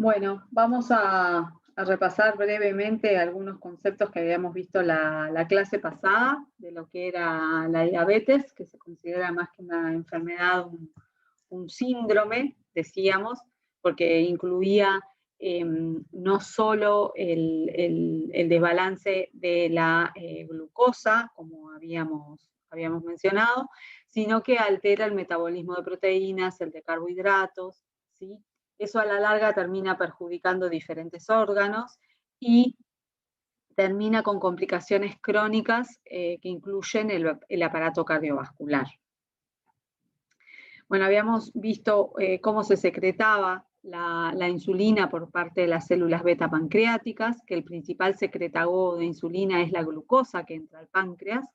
Bueno, vamos a repasar brevemente algunos conceptos que habíamos visto la clase pasada de lo que era la diabetes, que se considera más que una enfermedad, un síndrome, decíamos, porque incluía no solo el desbalance de la glucosa, como habíamos mencionado, sino que altera el metabolismo de proteínas, el de carbohidratos, ¿sí? Eso a la larga termina perjudicando diferentes órganos y termina con complicaciones crónicas que incluyen el aparato cardiovascular. Bueno, habíamos visto cómo se secretaba la insulina por parte de las células beta pancreáticas, que el principal secretagogo de insulina es la glucosa que entra al páncreas.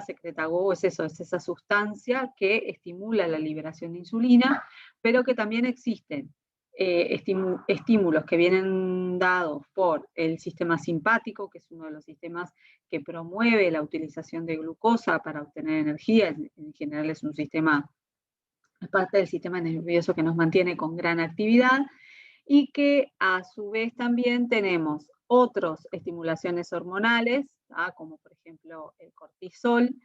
Secretagogo es eso, es esa sustancia que estimula la liberación de insulina, pero que también existen estímulos que vienen dados por el sistema simpático, que es uno de los sistemas que promueve la utilización de glucosa para obtener energía. En general es un sistema, es parte del sistema nervioso que nos mantiene con gran actividad, y que a su vez también tenemos otras estimulaciones hormonales, como por ejemplo el cortisol,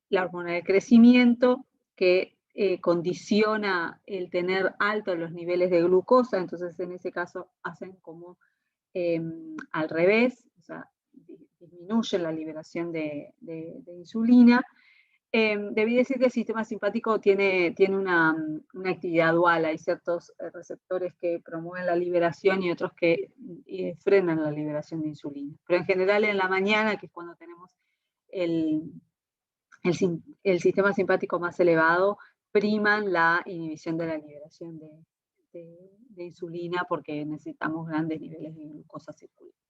la hormona del crecimiento, que condiciona el tener altos los niveles de glucosa. Entonces en ese caso hacen como al revés, o sea, disminuyen la liberación de insulina. Debí decir que el sistema simpático tiene una actividad dual. Hay ciertos receptores que promueven la liberación y otros que frenan la liberación de insulina. Pero en general en la mañana, que es cuando tenemos el sistema simpático más elevado, priman la inhibición de la liberación de insulina, porque necesitamos grandes niveles de glucosa circulante.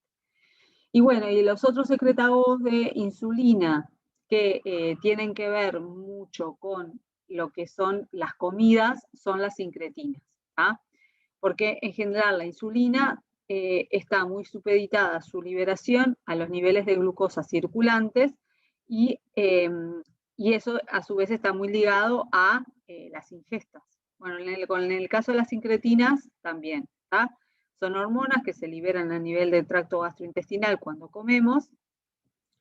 Y bueno, y los otros secretagogos de insulina que tienen que ver mucho con lo que son las comidas son las incretinas, porque en general la insulina está muy supeditada a su liberación a los niveles de glucosa circulantes, y eso a su vez está muy ligado a las ingestas. Bueno, en el caso de las incretinas también, son hormonas que se liberan a nivel del tracto gastrointestinal cuando comemos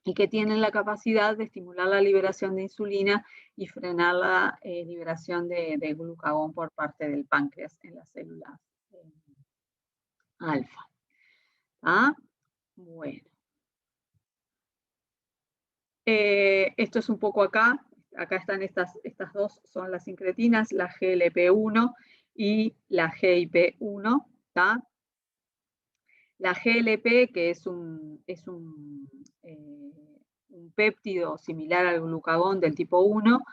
y que tienen la capacidad de estimular la liberación de insulina y frenar la liberación de glucagón por parte del páncreas en las células alfa. Bueno. Esto es un poco acá. Acá están estas dos, son las incretinas, la GLP-1 y la GIP-1. La GLP, que es un péptido similar al glucagón del tipo 1,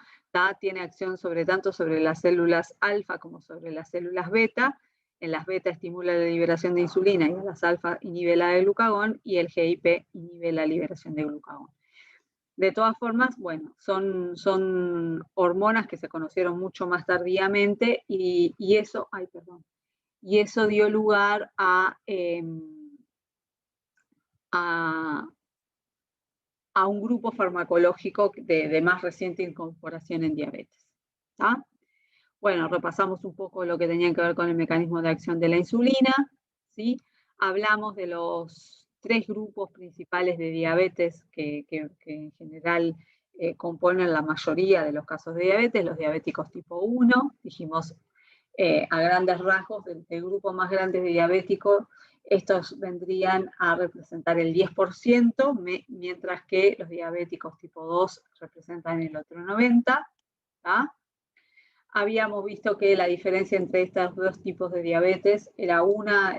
tiene acción tanto sobre las células alfa como sobre las células beta. En las beta estimula la liberación de insulina y en las alfa inhibe la de glucagón, y el GIP inhibe la liberación de glucagón. De todas formas, bueno, son hormonas que se conocieron mucho más tardíamente, y eso dio lugar a un grupo farmacológico de más reciente incorporación en diabetes. Bueno, repasamos un poco lo que tenía que ver con el mecanismo de acción de la insulina, ¿sí? Hablamos de los 3 grupos principales de diabetes que en general componen la mayoría de los casos de diabetes: los diabéticos tipo 1, dijimos a grandes rasgos, del grupo más grande de diabéticos, estos vendrían a representar el 10%, mientras que los diabéticos tipo 2 representan el otro 90%. Habíamos visto que la diferencia entre estos dos tipos de diabetes era la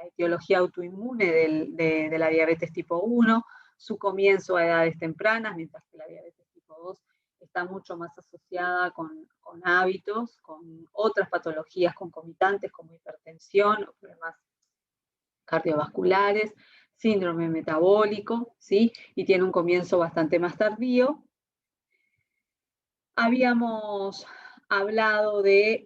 etiología autoinmune de la diabetes tipo 1, su comienzo a edades tempranas, mientras que la diabetes tipo 2 está mucho más asociada con hábitos, con otras patologías concomitantes como hipertensión o problemas cardiovasculares, síndrome metabólico, ¿sí? Y tiene un comienzo bastante más tardío. Habíamos hablado de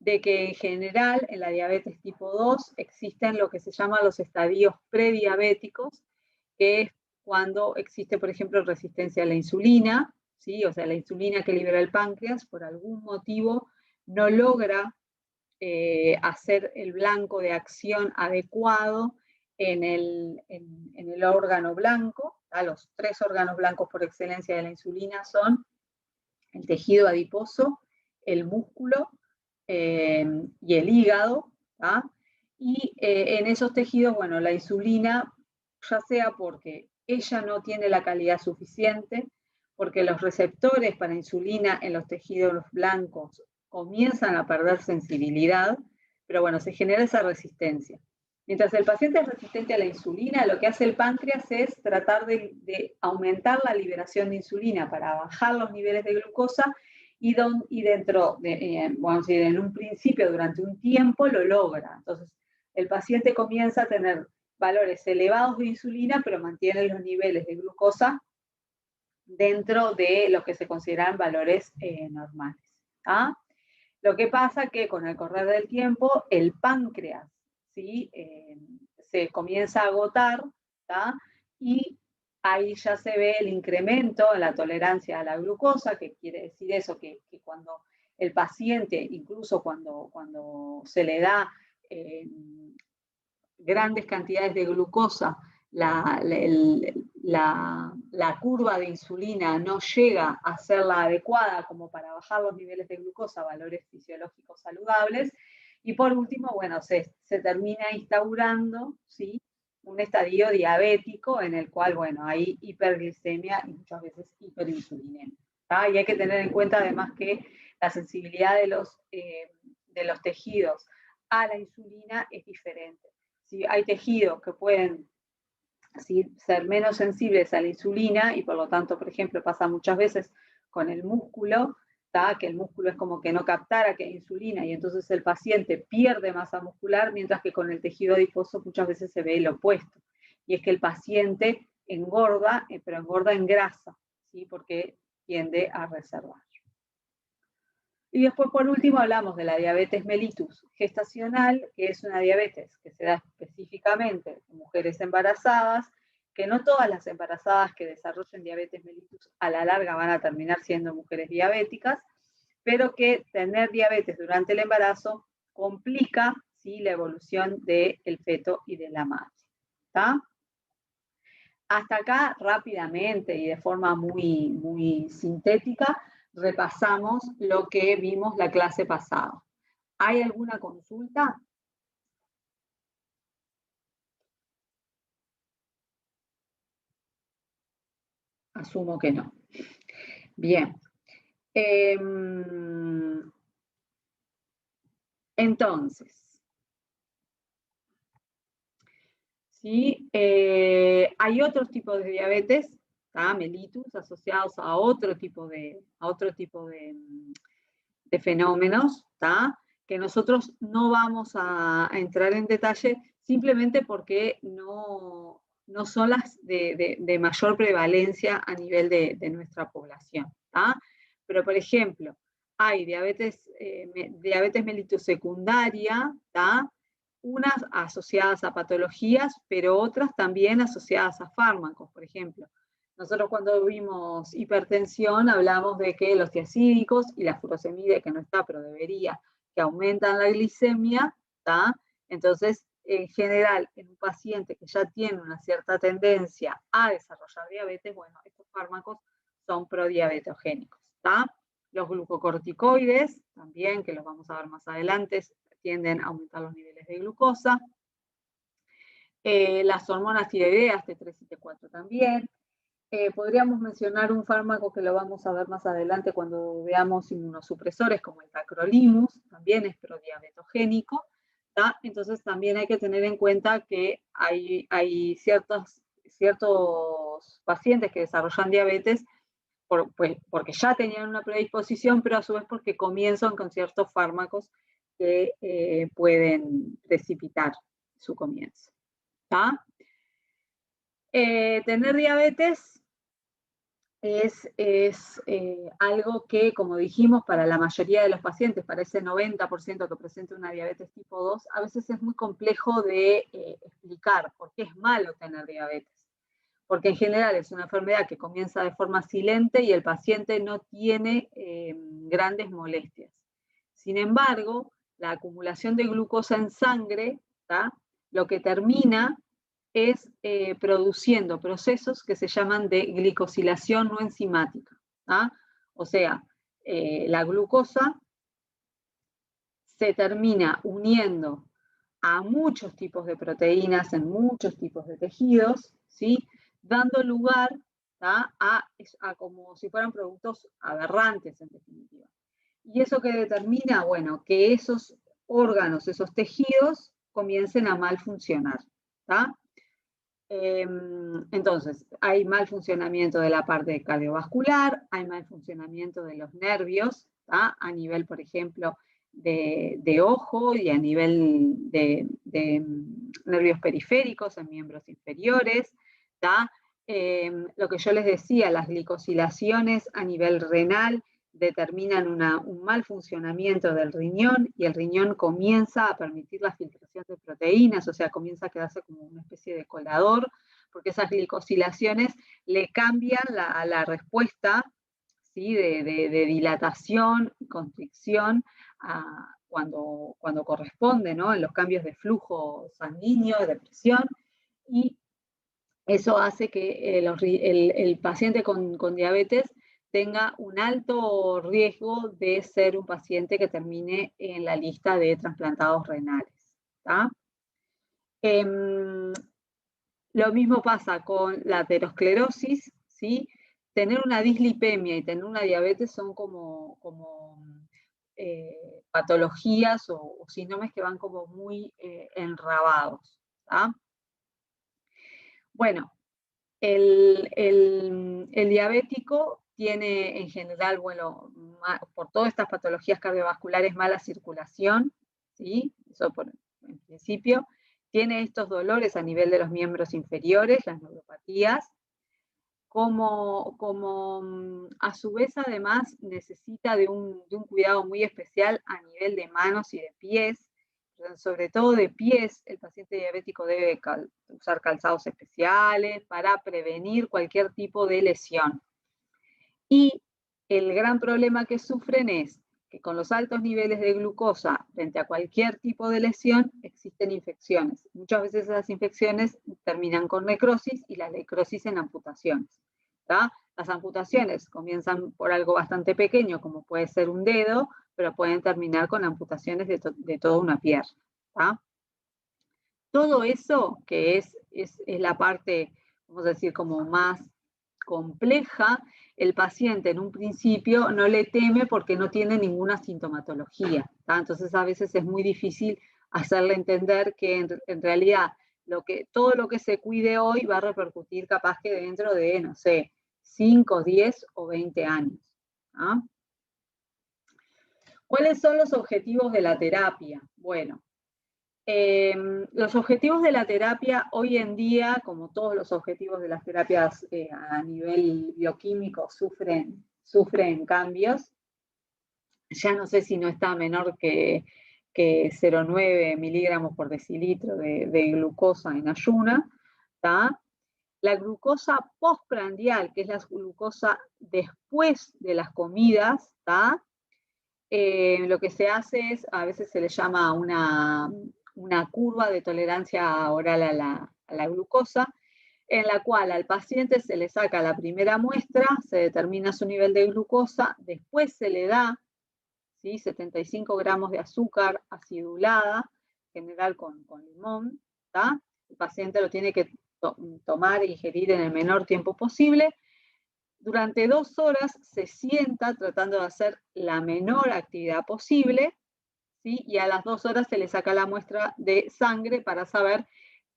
que en general en la diabetes tipo 2 existen lo que se llama los estadios prediabéticos, que es cuando existe, por ejemplo, resistencia a la insulina, ¿sí? O sea, la insulina que libera el páncreas por algún motivo no logra hacer el blanco de acción adecuado en el órgano blanco. Los 3 órganos blancos por excelencia de la insulina son el tejido adiposo, el músculo y el hígado. Y en esos tejidos, bueno, la insulina, ya sea porque ella no tiene la calidad suficiente, porque los receptores para insulina en los tejidos blancos comienzan a perder sensibilidad, pero bueno, se genera esa resistencia. Mientras el paciente es resistente a la insulina, lo que hace el páncreas es tratar de aumentar la liberación de insulina para bajar los niveles de glucosa y dentro, vamos a decir, en un principio, durante un tiempo, lo logra. Entonces, el paciente comienza a tener valores elevados de insulina, pero mantiene los niveles de glucosa dentro de lo que se consideran valores normales. Lo que pasa es que con el correr del tiempo, el páncreas, ¿sí? Se comienza a agotar, y ahí ya se ve el incremento en la tolerancia a la glucosa, que quiere decir eso, que cuando el paciente, incluso cuando se le da grandes cantidades de glucosa, la curva de insulina no llega a ser la adecuada como para bajar los niveles de glucosa a valores fisiológicos saludables. Y por último, bueno, se termina instaurando, ¿sí?, un estadio diabético en el cual, bueno, hay hiperglicemia y muchas veces hiperinsulinemia. Y hay que tener en cuenta además que la sensibilidad de los tejidos a la insulina es diferente. ¿Sí? Hay tejidos que pueden, ¿sí?, ser menos sensibles a la insulina y por lo tanto, por ejemplo, pasa muchas veces con el músculo, que el músculo es como que no captara que hay insulina y entonces el paciente pierde masa muscular, mientras que con el tejido adiposo muchas veces se ve el opuesto. Y es que el paciente engorda, pero engorda en grasa, ¿sí?, porque tiende a reservar. Y después, por último, hablamos de la diabetes mellitus gestacional, que es una diabetes que se da específicamente en mujeres embarazadas, que no todas las embarazadas que desarrollen diabetes mellitus a la larga van a terminar siendo mujeres diabéticas, pero que tener diabetes durante el embarazo complica, ¿sí?, la evolución del feto y de la madre. Hasta acá, rápidamente y de forma muy, muy sintética, repasamos lo que vimos la clase pasada. ¿Hay alguna consulta? Asumo que no. Bien. Entonces, ¿sí? Hay otros tipos de diabetes, mellitus, asociados a otro tipo de fenómenos, que nosotros no vamos a entrar en detalle simplemente porque no son las de mayor prevalencia a nivel de nuestra población. Pero, por ejemplo, hay diabetes mellitus secundaria, unas asociadas a patologías, pero otras también asociadas a fármacos. Por ejemplo, nosotros cuando vimos hipertensión hablamos de que los tiazídicos y la furosemida, que no está, pero debería, que aumentan la glicemia, entonces, en general, en un paciente que ya tiene una cierta tendencia a desarrollar diabetes, bueno, estos fármacos son prodiabetogénicos. Los glucocorticoides, también, que los vamos a ver más adelante, tienden a aumentar los niveles de glucosa. Las hormonas tiroideas, T3 y T4 también. Podríamos mencionar un fármaco que lo vamos a ver más adelante cuando veamos inmunosupresores, como el tacrolimus, también es prodiabetogénico. Entonces también hay que tener en cuenta que hay ciertos pacientes que desarrollan diabetes porque ya tenían una predisposición, pero a su vez porque comienzan con ciertos fármacos que pueden precipitar su comienzo. Tener diabetes es algo que, como dijimos, para la mayoría de los pacientes, para ese 90% que presenta una diabetes tipo 2, a veces es muy complejo de explicar por qué es malo tener diabetes. Porque en general es una enfermedad que comienza de forma silente y el paciente no tiene grandes molestias. Sin embargo, la acumulación de glucosa en sangre, ¿tá? Lo que termina es produciendo procesos que se llaman de glicosilación no enzimática, ¿tá? O sea, la glucosa se termina uniendo a muchos tipos de proteínas en muchos tipos de tejidos, ¿sí? Dando lugar a como si fueran productos aberrantes, en definitiva. ¿Y eso que determina? Bueno, que esos órganos, esos tejidos, comiencen a mal funcionar. ¿Tá? Entonces, hay mal funcionamiento de la parte cardiovascular, hay mal funcionamiento de los nervios, ¿tá? A nivel, por ejemplo, de ojo y a nivel de nervios periféricos en miembros inferiores, ¿tá? Lo que yo les decía, las glicosilaciones a nivel renal determinan un mal funcionamiento del riñón y el riñón comienza a permitir la filtración de proteínas, o sea, comienza a quedarse como una especie de colador, porque esas glicosilaciones le cambian la respuesta, ¿sí? de dilatación y constricción cuando corresponde, ¿no? En los cambios de flujo sanguíneo, de presión, y eso hace que el paciente con diabetes tenga un alto riesgo de ser un paciente que termine en la lista de trasplantados renales. ¿Tá? Lo mismo pasa con la aterosclerosis, ¿sí? Tener una dislipemia y tener una diabetes son como patologías o síndromes que van como muy enrabados. ¿Tá? Bueno, el diabético tiene en general, bueno, por todas estas patologías cardiovasculares, mala circulación, ¿sí? Eso en principio. Tiene estos dolores a nivel de los miembros inferiores, las neuropatías, como a su vez además necesita de un cuidado muy especial a nivel de manos y de pies. Sobre todo de pies, el paciente diabético debe usar calzados especiales para prevenir cualquier tipo de lesión. Y el gran problema que sufren es que con los altos niveles de glucosa frente a cualquier tipo de lesión existen infecciones. Muchas veces esas infecciones terminan con necrosis y la necrosis en amputaciones. ¿Tá? Las amputaciones comienzan por algo bastante pequeño, como puede ser un dedo, pero pueden terminar con amputaciones de toda una pierna. ¿Tá? Todo eso, que es la parte, vamos a decir, como más compleja, el paciente en un principio no le teme porque no tiene ninguna sintomatología. ¿Tá? Entonces a veces es muy difícil hacerle entender que en realidad todo lo que se cuide hoy va a repercutir capaz que dentro de, no sé, 5, 10 o 20 años. ¿Ah? ¿Cuáles son los objetivos de la terapia? Bueno, los objetivos de la terapia hoy en día, como todos los objetivos de las terapias a nivel bioquímico, sufren cambios. Ya no sé si no está menor que 0,9 miligramos por decilitro de glucosa en ayuna. ¿Tá? La glucosa postprandial, que es la glucosa después de las comidas, ¿tá? Lo que se hace es, a veces se le llama una curva de tolerancia oral a la glucosa, en la cual al paciente se le saca la primera muestra, se determina su nivel de glucosa, después se le da, ¿sí? 75 gramos de azúcar acidulada, en general con limón. ¿Tá? El paciente lo tiene que tomar e ingerir en el menor tiempo posible. Durante 2 horas se sienta tratando de hacer la menor actividad posible, ¿sí? Y a las 2 horas se le saca la muestra de sangre para saber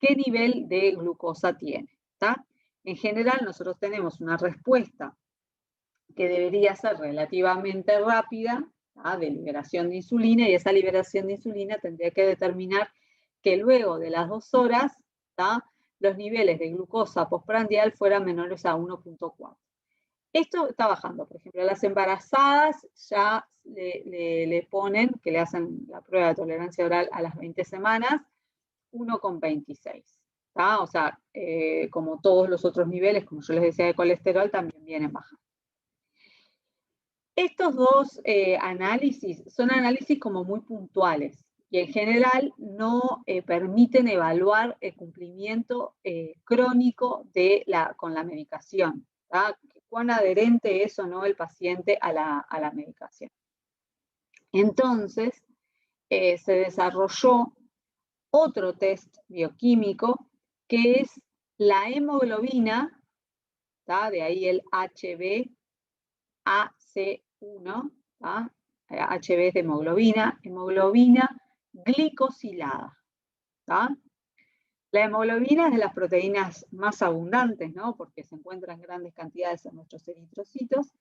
qué nivel de glucosa tiene. ¿Tá? En general, nosotros tenemos una respuesta que debería ser relativamente rápida, ¿tá? De liberación de insulina, y esa liberación de insulina tendría que determinar que luego de las 2 horas, ¿tá? Los niveles de glucosa postprandial fueran menores a 1,4. Esto está bajando, por ejemplo, a las embarazadas ya le ponen, que le hacen la prueba de tolerancia oral a las 20 semanas, 1,26. O sea, como todos los otros niveles, como yo les decía, de colesterol, también vienen bajando. Estos dos análisis son análisis como muy puntuales y en general no permiten evaluar el cumplimiento crónico con la medicación, ¿tá? Cuán adherente es o no el paciente a la medicación. Entonces, se desarrolló otro test bioquímico que es la hemoglobina, ¿tá? De ahí el HbA1, ¿tá? HB es de hemoglobina glicosilada, ¿tá? La hemoglobina es de las proteínas más abundantes, ¿no? Porque se encuentra en grandes cantidades en nuestros eritrocitos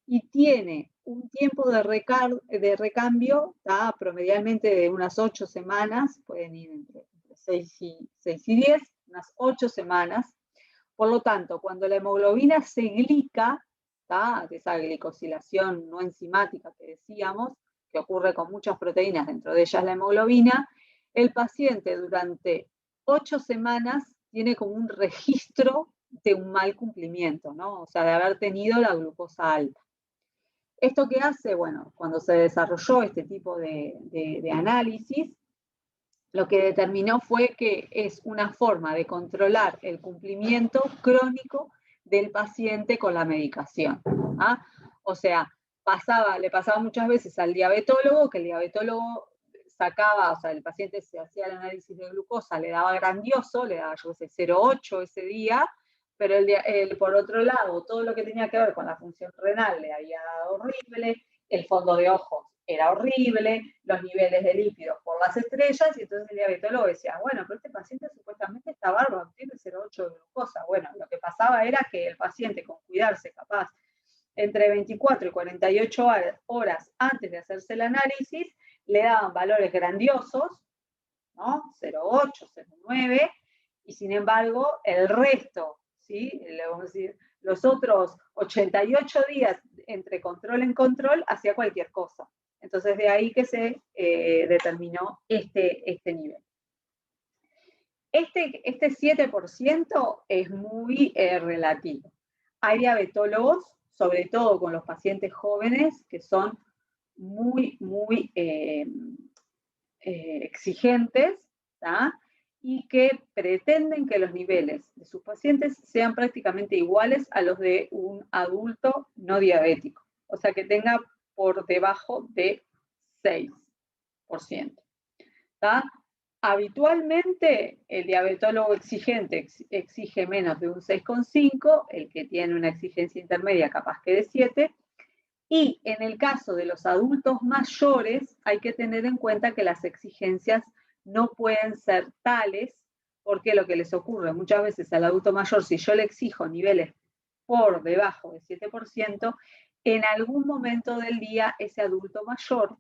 y tiene un tiempo de recambio, ¿tá? Promedialmente de unas 8 semanas, pueden ir entre 6 y 10, unas 8 semanas. Por lo tanto, cuando la hemoglobina se glica, ¿tá? De esa glicosilación no enzimática que decíamos, que ocurre con muchas proteínas, dentro de ellas la hemoglobina, el paciente durante 8 semanas tiene como un registro de un mal cumplimiento, ¿no? O sea, de haber tenido la glucosa alta. ¿Esto qué hace? Bueno, cuando se desarrolló este tipo de análisis, lo que determinó fue que es una forma de controlar el cumplimiento crónico del paciente con la medicación. ¿Ah? O sea, le pasaba muchas veces al diabetólogo, que el diabetólogo sacaba, o sea, el paciente se hacía el análisis de glucosa, le daba grandioso, le daba, yo sé, 0,8 ese día, pero por otro lado, todo lo que tenía que ver con la función renal le había dado horrible, el fondo de ojos era horrible, los niveles de lípidos por las estrellas, y entonces el diabetólogo decía, bueno, pero este paciente supuestamente está bárbaro, tiene 0,8 de glucosa. Bueno, lo que pasaba era que el paciente, con cuidarse capaz entre 24 y 48 horas antes de hacerse el análisis, le daban valores grandiosos, ¿no? 0,8, 0,9, y sin embargo, el resto, ¿sí? Vamos a decir, los otros 88 días entre control en control, hacía cualquier cosa. Entonces, de ahí que se determinó este nivel. Este 7% es muy relativo. Hay diabetólogos, sobre todo con los pacientes jóvenes, que son muy exigentes, ¿tá? Y que pretenden que los niveles de sus pacientes sean prácticamente iguales a los de un adulto no diabético. O sea, que tenga por debajo de 6%. ¿Tá? Habitualmente, el diabetólogo exigente exige menos de un 6,5, el que tiene una exigencia intermedia capaz que de 7, y en el caso de los adultos mayores, hay que tener en cuenta que las exigencias no pueden ser tales, porque lo que les ocurre muchas veces al adulto mayor, si yo le exijo niveles por debajo de 7%, en algún momento del día ese adulto mayor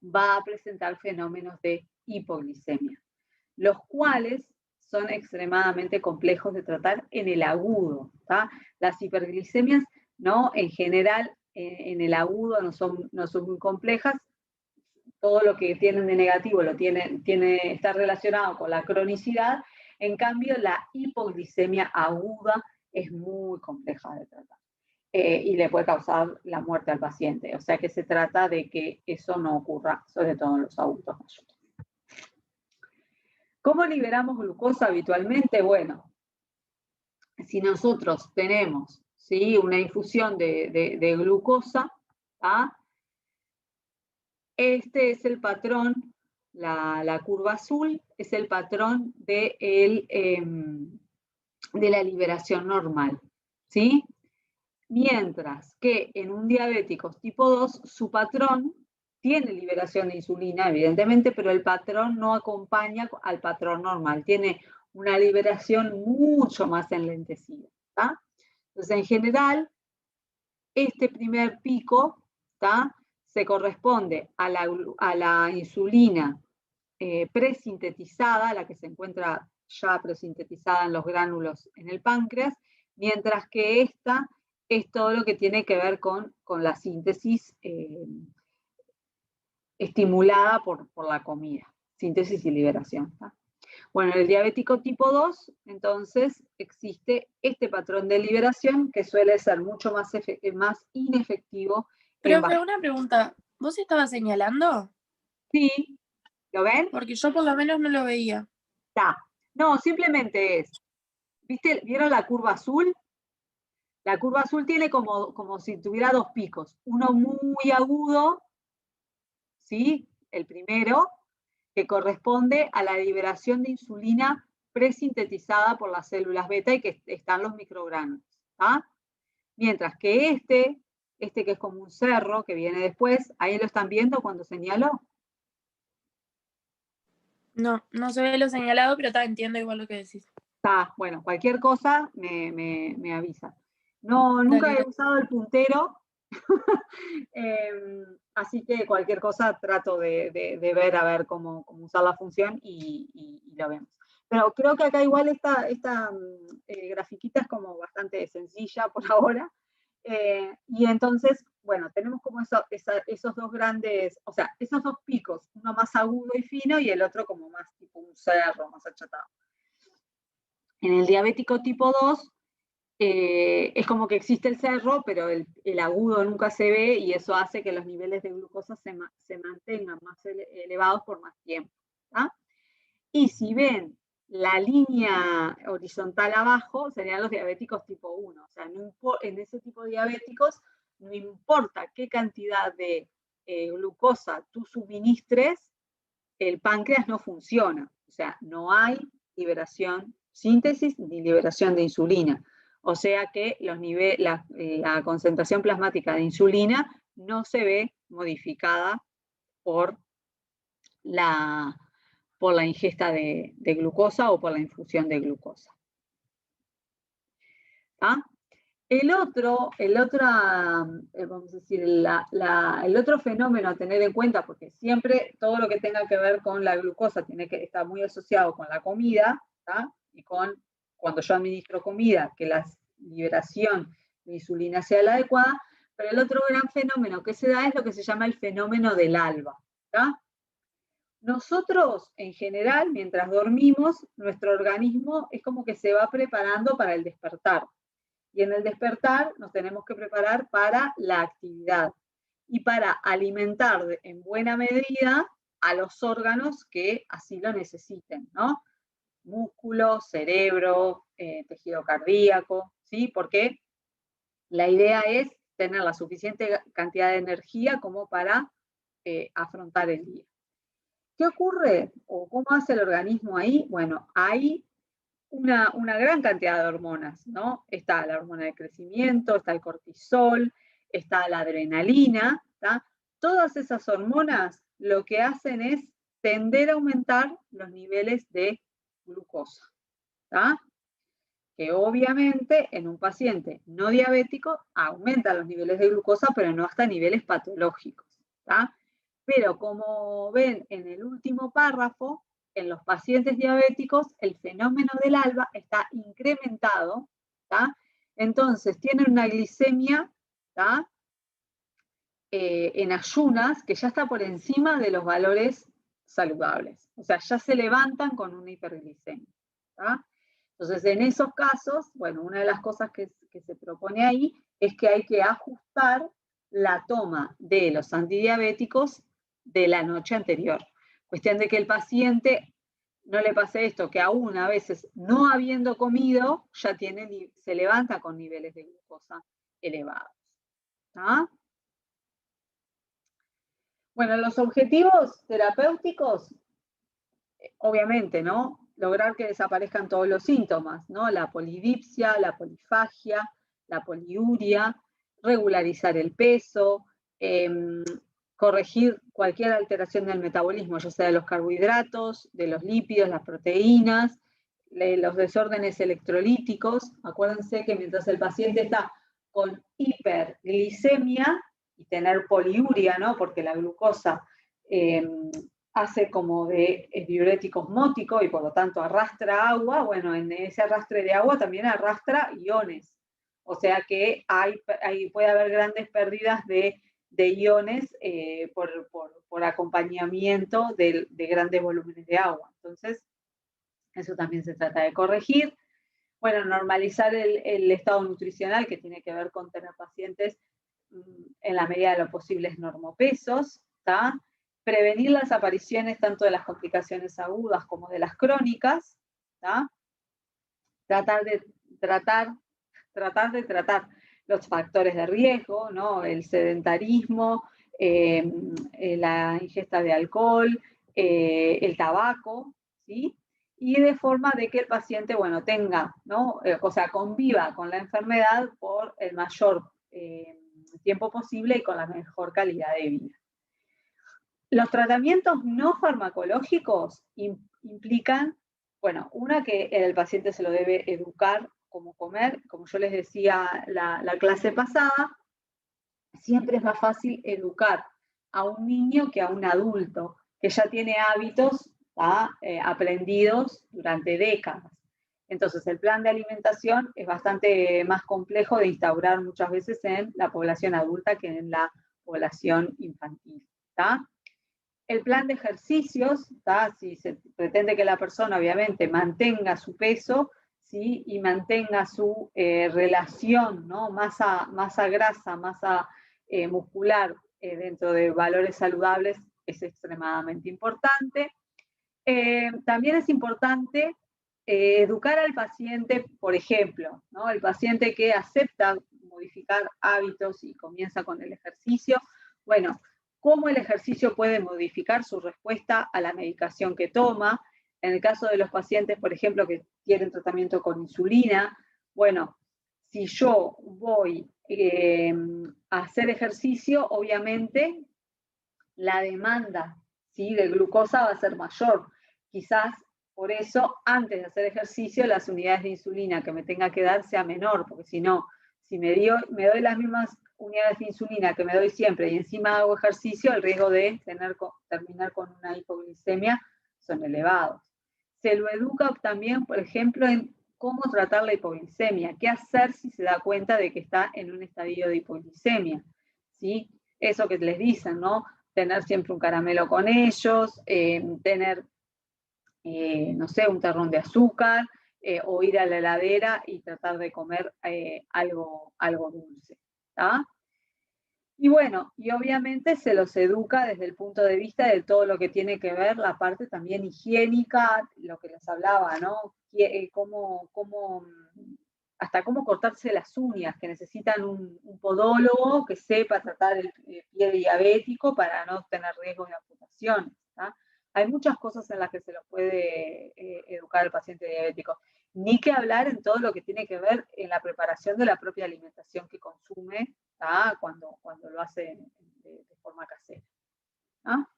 va a presentar fenómenos de hipoglicemia, los cuales son extremadamente complejos de tratar en el agudo. ¿Tá? Las hiperglicemias, ¿no? En general, en el agudo no son muy complejas. Todo lo que tienen de negativo está relacionado con la cronicidad. En cambio, la hipoglicemia aguda es muy compleja de tratar. Y le puede causar la muerte al paciente. O sea que se trata de que eso no ocurra, sobre todo en los adultos mayores. ¿Cómo liberamos glucosa habitualmente? Bueno, si nosotros tenemos, ¿sí?, una infusión de glucosa, ¿tá? Este es el patrón, la curva azul es el patrón de la liberación normal, ¿sí? Mientras que en un diabético tipo 2, su patrón tiene liberación de insulina, evidentemente, pero el patrón no acompaña al patrón normal, tiene una liberación mucho más enlentecida. ¿Tá? Entonces, en general, este primer pico, ¿tá?, se corresponde a la insulina presintetizada, la que se encuentra ya presintetizada en los gránulos en el páncreas, mientras que esta es todo lo que tiene que ver con la síntesis estimulada por la comida, síntesis y liberación. ¿Tá? Bueno, en el diabético tipo 2, entonces, existe este patrón de liberación que suele ser mucho más inefectivo Profe, una pregunta. ¿Vos estabas señalando? Sí, ¿lo ven? Porque yo por lo menos no lo veía. Está. No, simplemente es, ¿vieron la curva azul? La curva azul tiene como si tuviera dos picos, uno muy agudo, ¿sí? El primero, que corresponde a la liberación de insulina presintetizada por las células beta y que están los microgranos, ¿tá? Mientras que este que es como un cerro que viene después, ahí lo están viendo cuando señaló. No, no se ve lo señalado, pero entiendo igual lo que decís. Está, bueno, cualquier cosa me avisa. No, nunca Dale, he dale. usado el puntero, así que cualquier cosa trato de ver a ver cómo usar la función y lo vemos. Pero creo que acá igual esta grafiquita es como bastante sencilla por ahora. Y entonces, bueno, tenemos como esos dos grandes, o sea, esos dos picos, uno más agudo y fino y el otro como más tipo un cerro, más achatado. En el diabético tipo 2 es como que existe el cerro, pero el agudo nunca se ve y eso hace que los niveles de glucosa se mantengan más elevados por más tiempo. ¿tá? Y si ven la línea horizontal abajo, serían los diabéticos tipo 1. O sea, en ese tipo de diabéticos no importa qué cantidad de glucosa tú suministres, el páncreas no funciona. O sea, no hay liberación, síntesis ni liberación de insulina. O sea que la concentración plasmática de insulina no se ve modificada por la ingesta de glucosa o por la infusión de glucosa. ¿Ah? Vamos a decir, el otro fenómeno a tener en cuenta, porque siempre todo lo que tenga que ver con la glucosa tiene que estar muy asociado con la comida, ¿tá? Y con cuando yo administro comida, que la liberación de insulina sea la adecuada, pero el otro gran fenómeno que se da es lo que se llama el fenómeno del alba, ¿tá? Nosotros, en general, mientras dormimos, nuestro organismo es como que se va preparando para el despertar. Y en el despertar nos tenemos que preparar para la actividad y para alimentar en buena medida a los órganos que así lo necesiten, ¿no? Músculo, cerebro, tejido cardíaco, ¿sí? Porque la idea es tener la suficiente cantidad de energía como para afrontar el día. ¿Qué ocurre o cómo hace el organismo ahí? Bueno, hay una gran cantidad de hormonas, ¿no? Está la hormona de crecimiento, está el cortisol, está la adrenalina, ¿tá? Todas esas hormonas lo que hacen es tender a aumentar los niveles de glucosa, ¿tá? Que obviamente en un paciente no diabético aumenta los niveles de glucosa, pero no hasta niveles patológicos, ¿tá? Pero como ven en el último párrafo, en los pacientes diabéticos el fenómeno del alba está incrementado, ¿tá? Entonces tienen una glicemia, ¿tá? En ayunas que ya está por encima de los valores saludables. O sea, ya se levantan con una hiperglicemia, ¿tá? Entonces, en esos casos, bueno, una de las cosas que se propone ahí es que hay que ajustar la toma de los antidiabéticos de la noche anterior. Cuestión de que el paciente no le pase esto, que aún a veces no habiendo comido, ya se levanta con niveles de glucosa elevados. ¿Tá? Bueno, los objetivos terapéuticos, obviamente, ¿no? Lograr que desaparezcan todos los síntomas, ¿no? La polidipsia, la polifagia, la poliuria, regularizar el peso, corregir cualquier alteración del metabolismo, ya sea de los carbohidratos, de los lípidos, las proteínas, los desórdenes electrolíticos. Acuérdense que mientras el paciente está con hiperglicemia y tener poliuria, ¿no? Porque la glucosa hace como de diurético osmótico y por lo tanto arrastra agua, bueno, en ese arrastre de agua también arrastra iones. O sea que puede haber grandes pérdidas de iones por acompañamiento de grandes volúmenes de agua. Entonces, eso también se trata de corregir. Bueno, normalizar el estado nutricional, que tiene que ver con tener pacientes en la medida de lo posible, normopesos, ¿tá? Prevenir las apariciones tanto de las complicaciones agudas como de las crónicas, ¿tá? Tratar de tratar los factores de riesgo, ¿no? El sedentarismo, la ingesta de alcohol, el tabaco, ¿sí? Y de forma de que el paciente, bueno, tenga, ¿no? O sea, conviva con la enfermedad por el mayor tiempo posible y con la mejor calidad de vida. Los tratamientos no farmacológicos implican, bueno, una que el paciente se lo debe educar cómo comer, como yo les decía la clase pasada, siempre es más fácil educar a un niño que a un adulto, que ya tiene hábitos aprendidos durante décadas. Entonces, el plan de alimentación es bastante más complejo de instaurar muchas veces en la población adulta que en la población infantil, ¿tá? El plan de ejercicios, ¿tá? Si se pretende que la persona obviamente mantenga su peso, ¿sí? Y mantenga su relación, ¿no? masa grasa, masa muscular dentro de valores saludables, es extremadamente importante. También es importante educar al paciente, por ejemplo, ¿no? El paciente que acepta modificar hábitos y comienza con el ejercicio, bueno, cómo el ejercicio puede modificar su respuesta a la medicación que toma. En el caso de los pacientes, por ejemplo, que tienen tratamiento con insulina, bueno, si yo voy a hacer ejercicio, obviamente la demanda, ¿sí?, de glucosa va a ser mayor. Quizás por eso, antes de hacer ejercicio, las unidades de insulina que me tenga que dar sea menor, porque si no, si me doy las mismas unidades de insulina que me doy siempre y encima hago ejercicio, el riesgo de terminar con una hipoglicemia son elevados. Se lo educa también, por ejemplo, en cómo tratar la hipoglicemia, qué hacer si se da cuenta de que está en un estadio de hipoglicemia, ¿sí? Eso que les dicen, ¿no? Tener siempre un caramelo con ellos, tener, no sé, un terrón de azúcar, o ir a la heladera y tratar de comer algo dulce, ¿tá? Y bueno, y obviamente se los educa desde el punto de vista de todo lo que tiene que ver la parte también higiénica, lo que les hablaba, ¿no? Hasta cómo cortarse las uñas, que necesitan un podólogo que sepa tratar el pie diabético para no tener riesgo de amputación, ¿tá? Hay muchas cosas en las que se los puede educar al paciente diabético. Ni que hablar en todo lo que tiene que ver en la preparación de la propia alimentación que consume, ¿tá? Cuando lo hace de forma casera, ¿tá?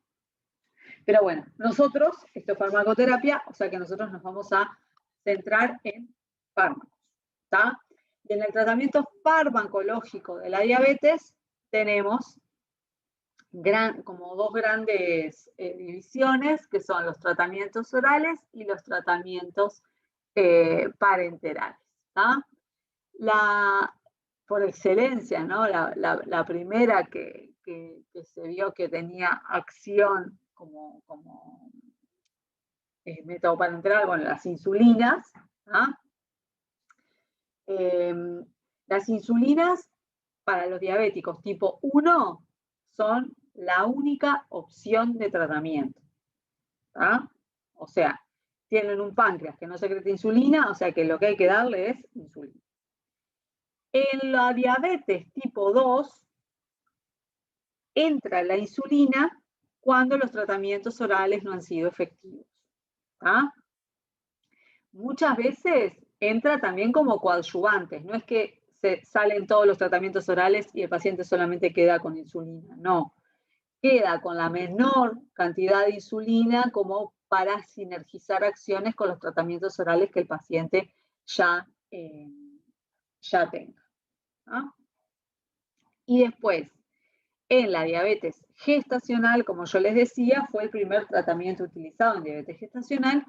Pero bueno, nosotros, esto es farmacoterapia, o sea que nosotros nos vamos a centrar en fármacos, ¿tá? Y en el tratamiento farmacológico de la diabetes tenemos como dos grandes divisiones, que son los tratamientos orales y los tratamientos parenterales, ¿tá? Por excelencia, ¿no? La primera que se vio que tenía acción como método parenteral, bueno, las insulinas, ¿ah? Las insulinas para los diabéticos tipo 1 son la única opción de tratamiento, ¿ah? O sea, tienen un páncreas que no secreta insulina, o sea que lo que hay que darle es insulina. En la diabetes tipo 2 entra la insulina cuando los tratamientos orales no han sido efectivos, ¿ah? Muchas veces entra también como coadyuvantes, no es que se salen todos los tratamientos orales y el paciente solamente queda con insulina, no. Queda con la menor cantidad de insulina como para sinergizar acciones con los tratamientos orales que el paciente ya tenga, ¿no? Y después, en la diabetes gestacional, como yo les decía, fue el primer tratamiento utilizado en diabetes gestacional.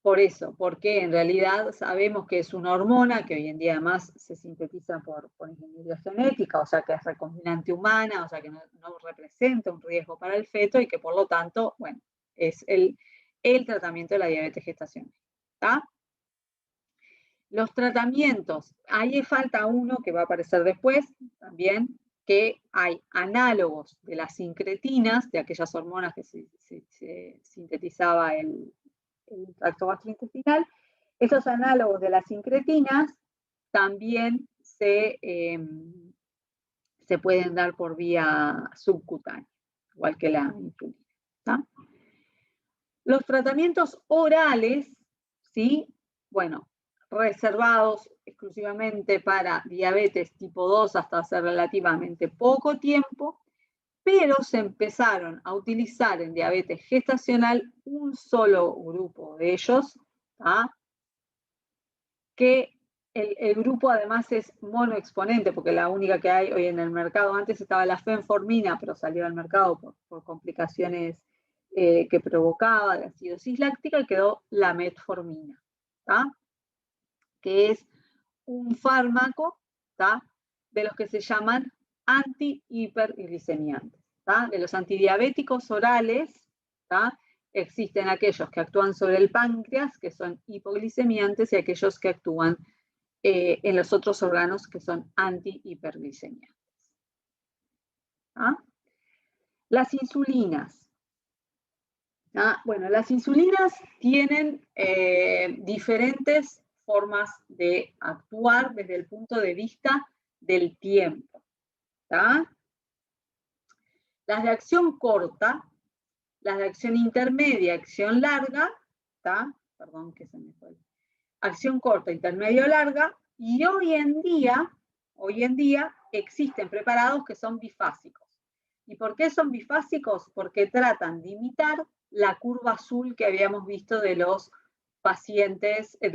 Por eso, porque en realidad sabemos que es una hormona que hoy en día además se sintetiza por ingeniería genética, o sea que es recombinante humana, o sea que no representa un riesgo para el feto y que por lo tanto, bueno, es el tratamiento de la diabetes gestacional, ¿tá? Los tratamientos, ahí falta uno que va a aparecer después también, que hay análogos de las sincretinas, de aquellas hormonas que se sintetizaba el tracto gastrointestinal. Estos análogos de las sincretinas también se pueden dar por vía subcutánea, igual que la insulina. ¿Tá? Los tratamientos orales, ¿sí? Bueno, reservados exclusivamente para diabetes tipo 2 hasta hace relativamente poco tiempo, pero se empezaron a utilizar en diabetes gestacional un solo grupo de ellos, ¿tá? Que el grupo además es monoexponente, porque la única que hay hoy en el mercado, antes estaba la fenformina, pero salió al mercado por complicaciones que provocaba de acidosis láctica, y quedó la metformina, ¿tá? Que es un fármaco, ¿tá? De los que se llaman antihiperglicemiantes, ¿tá? De los antidiabéticos orales, ¿tá? Existen aquellos que actúan sobre el páncreas, que son hipoglicemiantes, y aquellos que actúan en los otros órganos, que son antihiperglicemiantes. ¿Ah? Las insulinas. ¿Ah? Bueno, las insulinas tienen diferentes formas de actuar desde el punto de vista del tiempo. ¿Tá? Las de acción corta, las de acción intermedia, acción larga, ¿tá? Perdón que se me fue. Acción corta, intermedio, larga, y hoy en día existen preparados que son bifásicos. ¿Y por qué son bifásicos? Porque tratan de imitar la curva azul que habíamos visto de los pacientes, de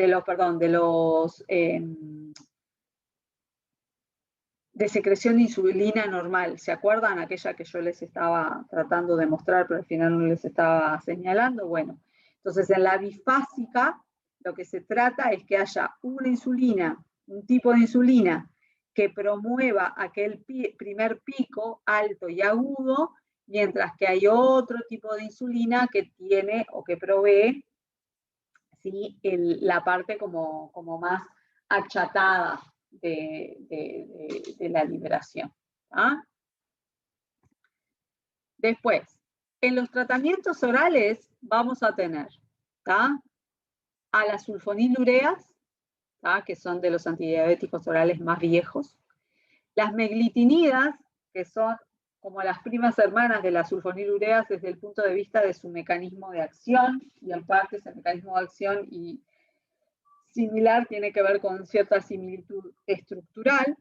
secreción de insulina normal. ¿Se acuerdan? Aquella que yo les estaba tratando de mostrar, pero al final no les estaba señalando. Bueno, entonces en la bifásica lo que se trata es que haya una insulina, un tipo de insulina que promueva aquel primer pico alto y agudo, mientras que hay otro tipo de insulina que tiene o que provee, ¿sí? La parte como más achatada de la liberación. ¿Ah? Después, en los tratamientos orales vamos a tener, ¿tá? A las sulfonilureas, ¿tá? Que son de los antidiabéticos orales más viejos. Las meglitinidas, que son como las primas hermanas de las sulfonilureas desde el punto de vista de su mecanismo de acción, y en parte ese mecanismo de acción y similar tiene que ver con cierta similitud estructural.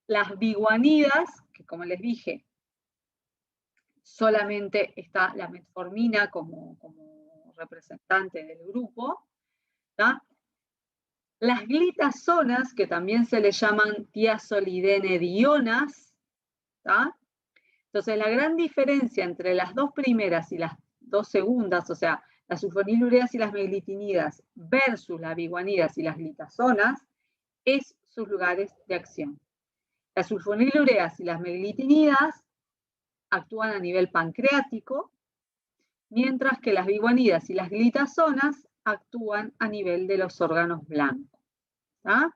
Las biguanidas, que como les dije, solamente está la metformina como representante del grupo, ¿tá? Las glitazonas, que también se le llaman tiazolidinedionas, ¿tá? Entonces, la gran diferencia entre las dos primeras y las dos segundas, o sea, las sulfonilureas y las meglitinidas versus las biguanidas y las glitazonas, es sus lugares de acción. Las sulfonilureas y las meglitinidas actúan a nivel pancreático, mientras que las biguanidas y las glitazonas actúan a nivel de los órganos blancos. ¿Tá?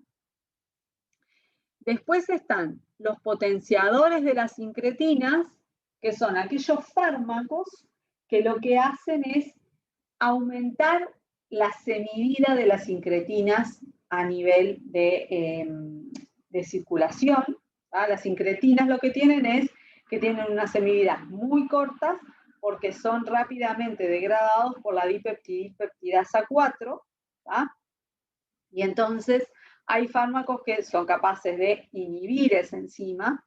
Después están los potenciadores de las sincretinas, que son aquellos fármacos que lo que hacen es aumentar la semivida de las sincretinas a nivel de circulación. ¿Tá? Las sincretinas lo que tienen es que tienen unas semividas muy cortas porque son rápidamente degradados por la dipeptidasa 4, ¿tá? Y entonces hay fármacos que son capaces de inhibir esa enzima,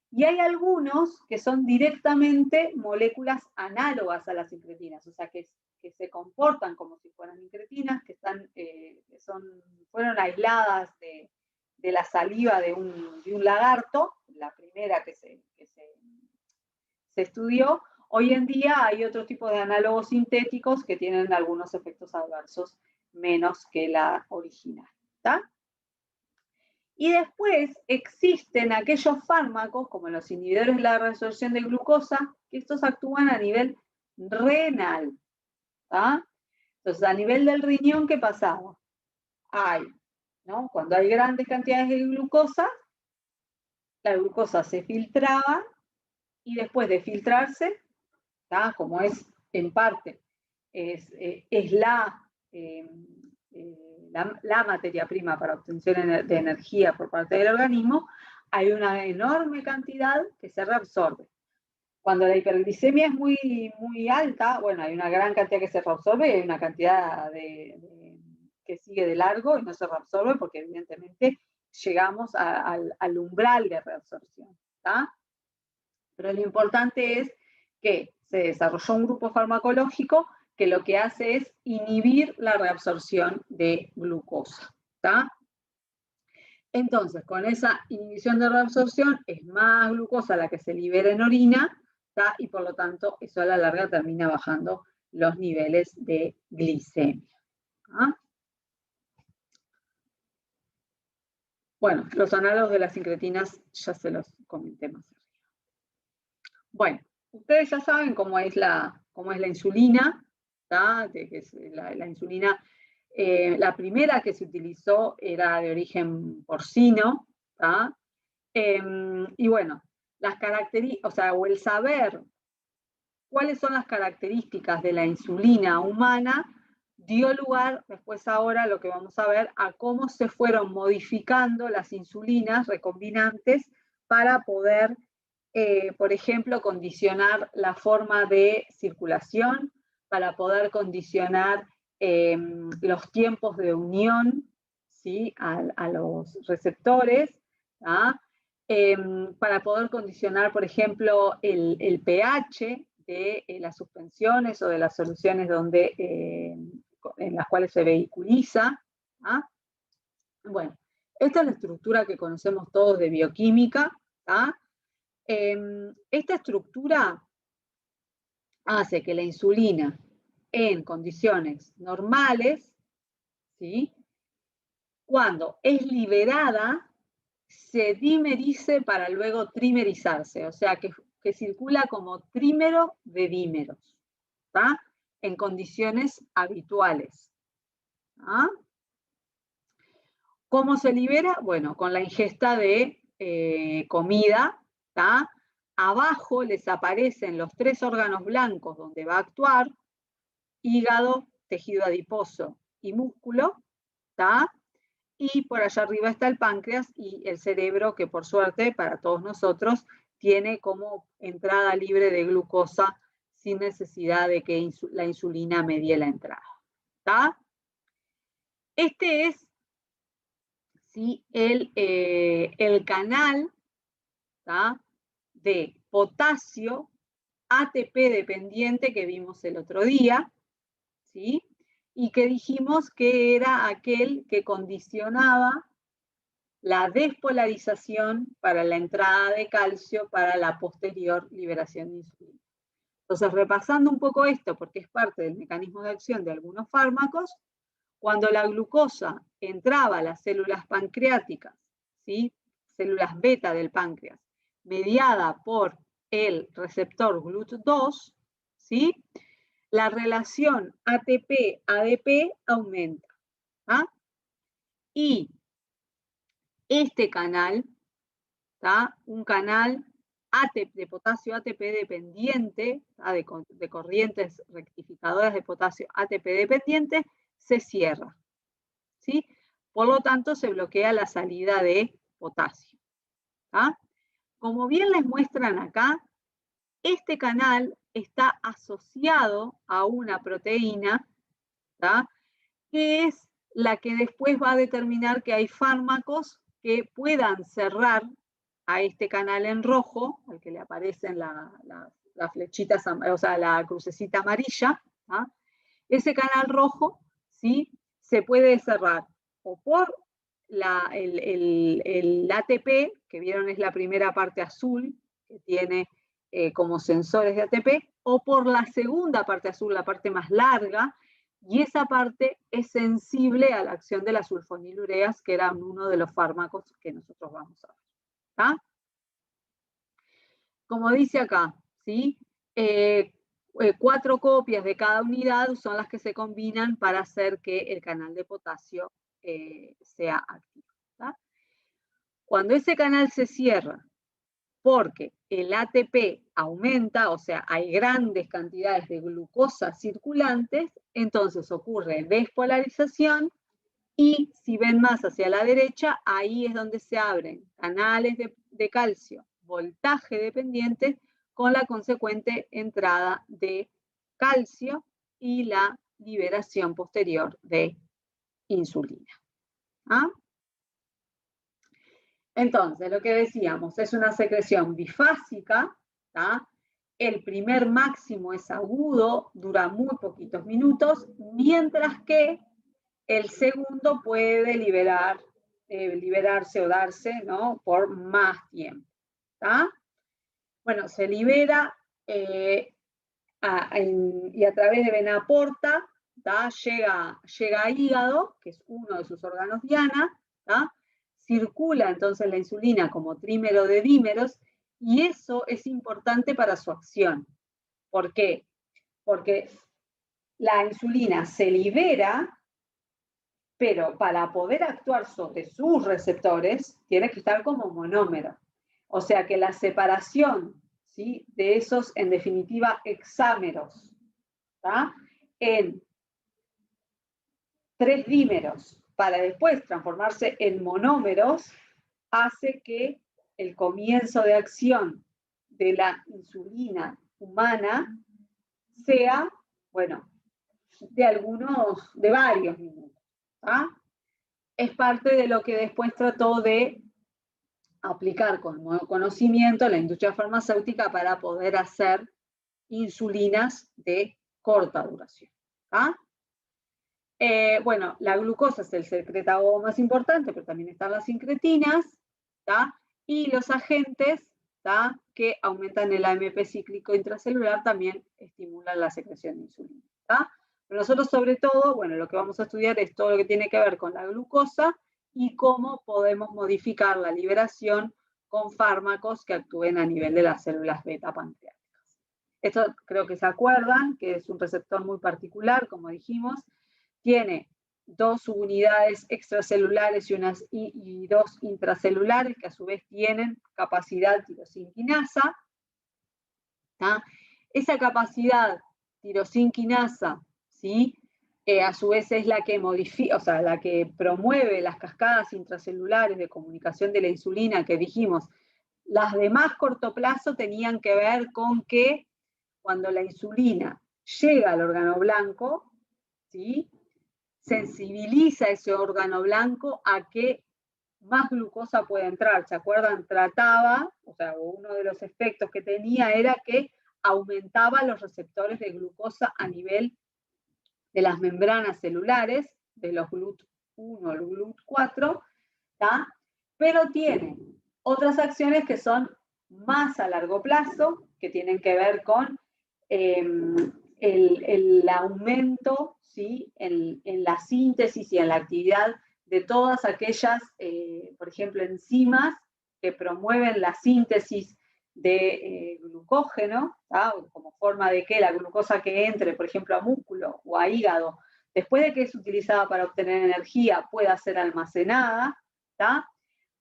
y hay algunos que son directamente moléculas análogas a las incretinas, o sea, que se comportan como si fueran incretinas, que fueron aisladas de la saliva de un lagarto, la primera que se estudió. Hoy en día hay otro tipo de análogos sintéticos que tienen algunos efectos adversos menos que la original. ¿Tá? Y después existen aquellos fármacos, como los inhibidores de la reabsorción de glucosa, que estos actúan a nivel renal. ¿Tá? Entonces, a nivel del riñón, ¿qué pasaba? Cuando hay grandes cantidades de glucosa, la glucosa se filtraba y después de filtrarse, ¿tá? Como es en parte, es la materia prima para obtención de energía por parte del organismo, hay una enorme cantidad que se reabsorbe. Cuando la hiperglicemia es muy alta, bueno, hay una gran cantidad que se reabsorbe y hay una cantidad que sigue de largo y no se reabsorbe porque evidentemente llegamos al umbral de reabsorción, ¿tá? Pero lo importante es que se desarrolló un grupo farmacológico que lo que hace es inhibir la reabsorción de glucosa, ¿tá? Entonces, con esa inhibición de reabsorción es más glucosa la que se libera en orina, ¿tá? Y por lo tanto eso a la larga termina bajando los niveles de glicemia. ¿Ah? Bueno, los análogos de las incretinas ya se los comenté más arriba. Bueno, ustedes ya saben cómo es la insulina, ¿tá? La insulina, la primera que se utilizó era de origen porcino, ¿tá? Y bueno, las características, o sea, o el saber cuáles son las características de la insulina humana dio lugar, después ahora lo que vamos a ver, a cómo se fueron modificando las insulinas recombinantes para poder, por ejemplo, condicionar la forma de circulación, para poder condicionar los tiempos de unión, ¿sí? a los receptores, ¿tá? Para poder condicionar, por ejemplo, el pH de las suspensiones o de las soluciones en las cuales se vehiculiza. ¿Ah? Bueno, esta es la estructura que conocemos todos de bioquímica. ¿Ah? Esta estructura hace que la insulina en condiciones normales, ¿sí? Cuando es liberada, se dimerice para luego trimerizarse, o sea que circula como trímero de dímeros, ¿tá? En condiciones habituales. ¿Ah? ¿Cómo se libera? Bueno, con la ingesta de comida, ¿tá? Abajo les aparecen los 3 órganos blancos donde va a actuar: hígado, tejido adiposo y músculo, ¿tá? Y por allá arriba está el páncreas y el cerebro, que por suerte para todos nosotros tiene como entrada libre de glucosa sin necesidad de que la insulina medie la entrada. ¿Tá? Este es, ¿sí?, el canal, ¿tá?, de potasio ATP dependiente que vimos el otro día, ¿sí? Y que dijimos que era aquel que condicionaba la despolarización para la entrada de calcio para la posterior liberación de insulina. Entonces, repasando un poco esto, porque es parte del mecanismo de acción de algunos fármacos, cuando la glucosa entraba a las células pancreáticas, ¿sí?, células beta del páncreas, mediada por el receptor GLUT2, ¿sí?, la relación ATP-ADP aumenta. ¿Ah? Y este canal, ¿tá?, un canal de potasio ATP dependiente, de corrientes rectificadoras de potasio ATP dependiente, se cierra, ¿sí? Por lo tanto, se bloquea la salida de potasio. ¿Tá? Como bien les muestran acá, este canal está asociado a una proteína, ¿tá?, que es la que después va a determinar que hay fármacos que puedan cerrar a este canal en rojo, al que le aparecen las flechitas, o sea, la crucecita amarilla. ¿Ah? Ese canal rojo, ¿sí?, se puede cerrar o por el ATP, que vieron es la primera parte azul, que tiene como sensores de ATP, o por la segunda parte azul, la parte más larga, y esa parte es sensible a la acción de las sulfonilureas, que eran uno de los fármacos que nosotros vamos a ver. ¿Tá? Como dice acá, ¿sí?, 4 copias de cada unidad son las que se combinan para hacer que el canal de potasio sea activo. ¿Tá? Cuando ese canal se cierra porque el ATP aumenta, o sea, hay grandes cantidades de glucosa circulantes, entonces ocurre despolarización, y si ven más hacia la derecha, ahí es donde se abren canales de calcio, voltaje dependientes, con la consecuente entrada de calcio y la liberación posterior de insulina. ¿Ah? Entonces, lo que decíamos, es una secreción bifásica, ¿tá? El primer máximo es agudo, dura muy poquitos minutos, mientras que el segundo puede liberarse o darse, ¿no?, por más tiempo. ¿Tá? Bueno, se libera y a través de vena porta, ¿tá?, llega a hígado, que es uno de sus órganos diana, ¿tá?, circula entonces la insulina como trímero de dímeros, y eso es importante para su acción. ¿Por qué? Porque la insulina se libera, pero para poder actuar sobre sus receptores, tiene que estar como monómero. O sea que la separación, ¿sí?, de esos, en definitiva, hexámeros, ¿tá?, en 3 dímeros, para después transformarse en monómeros, hace que el comienzo de acción de la insulina humana sea, bueno, de varios minutos. ¿Ah? Es parte de lo que después trató de aplicar con nuevo conocimiento la industria farmacéutica para poder hacer insulinas de corta duración. ¿Ah? Bueno, la glucosa es el secretagogue más importante, pero también están las incretinas, ¿tá?, y los agentes, ¿tá?, que aumentan el AMP cíclico intracelular también estimulan la secreción de insulina. ¿Tá? Pero nosotros, sobre todo, bueno, lo que vamos a estudiar es todo lo que tiene que ver con la glucosa y cómo podemos modificar la liberación con fármacos que actúen a nivel de las células beta pancreáticas. Esto creo que se acuerdan, que es un receptor muy particular, como dijimos. Tiene 2 subunidades extracelulares y 2 intracelulares, que a su vez tienen capacidad tirosinquinasa. ¿Tá? Esa capacidad tirosinquinasa, ¿sí?, a su vez es la que modifica, o sea, la que promueve las cascadas intracelulares de comunicación de la insulina que dijimos. Las de más corto plazo tenían que ver con que cuando la insulina llega al órgano blanco, ¿sí?, sensibiliza ese órgano blanco a que más glucosa pueda entrar. ¿Se acuerdan? Trataba, o sea, uno de los efectos que tenía era que aumentaba los receptores de glucosa a nivel de las membranas celulares, de los GLUT1 al GLUT4, ¿tá? Pero tiene otras acciones que son más a largo plazo, que tienen que ver con el aumento, ¿sí?, en la síntesis y en la actividad de todas aquellas, por ejemplo, enzimas que promueven la síntesis de glucógeno, ¿tá?, como forma de que la glucosa que entre, por ejemplo, a músculo o a hígado, después de que es utilizada para obtener energía, pueda ser almacenada, ¿tá?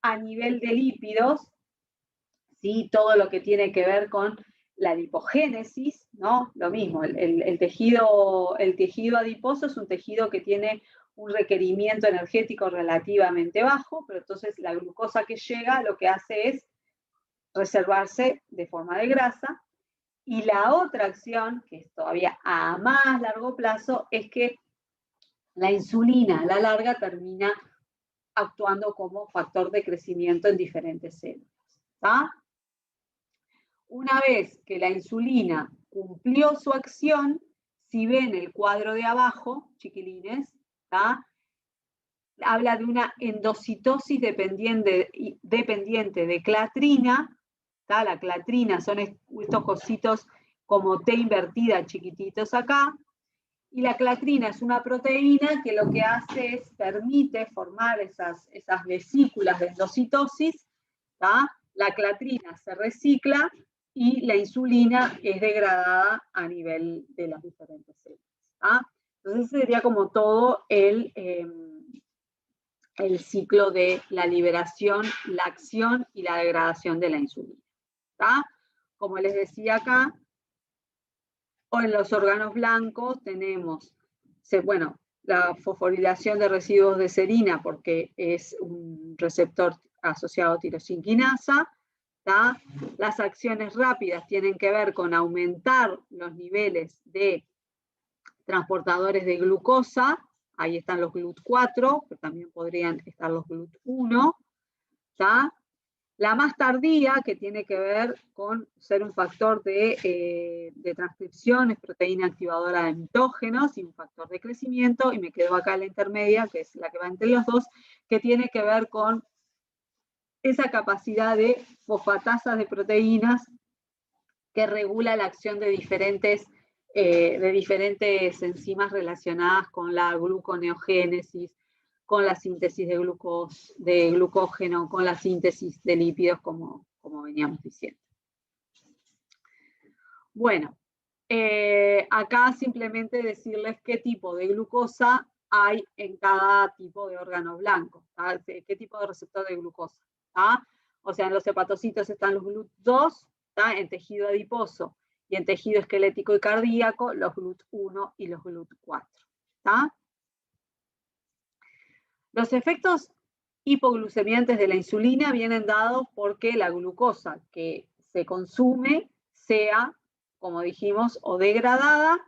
A nivel de lípidos, ¿sí?, todo lo que tiene que ver con la lipogénesis, ¿no? Lo mismo, el tejido adiposo es un tejido que tiene un requerimiento energético relativamente bajo, pero entonces la glucosa que llega lo que hace es reservarse de forma de grasa. Y la otra acción, que es todavía a más largo plazo, es que la insulina a la larga termina actuando como factor de crecimiento en diferentes células. ¿Tá? Una vez que la insulina cumplió su acción, si ven el cuadro de abajo, chiquilines, ¿tá?, habla de una endocitosis dependiente de clatrina. ¿Tá? La clatrina son estos cositos como T invertida, chiquititos acá. Y la clatrina es una proteína que lo que hace es permite formar esas vesículas de endocitosis. ¿Tá? La clatrina se recicla y la insulina es degradada a nivel de las diferentes células. ¿Tá? Entonces sería como todo el ciclo de la liberación, la acción y la degradación de la insulina. ¿tá? Como les decía acá, o en los órganos blancos tenemos, bueno, la fosforilación de residuos de serina, porque es un receptor asociado a tirosinquinasa, ¿tá? Las acciones rápidas tienen que ver con aumentar los niveles de transportadores de glucosa, ahí están los GLUT4, pero también podrían estar los GLUT1, ¿tá? La más tardía, que tiene que ver con ser un factor de transcripción, es proteína activadora de mitógenos y un factor de crecimiento, y me quedo acá la intermedia, que es la que va entre los dos, que tiene que ver con esa capacidad de fosfatasas de proteínas que regula la acción de diferentes enzimas relacionadas con la gluconeogénesis, con la síntesis de glucógeno, con la síntesis de lípidos, como veníamos diciendo. Bueno, acá simplemente decirles qué tipo de glucosa hay en cada tipo de órgano blanco, ¿tá? Qué tipo de receptor de glucosa, ¿tá? O sea, en los hepatocitos están los GLUT2, ¿tá? En tejido adiposo y en tejido esquelético y cardíaco, los GLUT1 y los GLUT4, ¿tá? Los efectos hipoglucemiantes de la insulina vienen dados porque la glucosa que se consume sea, como dijimos, o degradada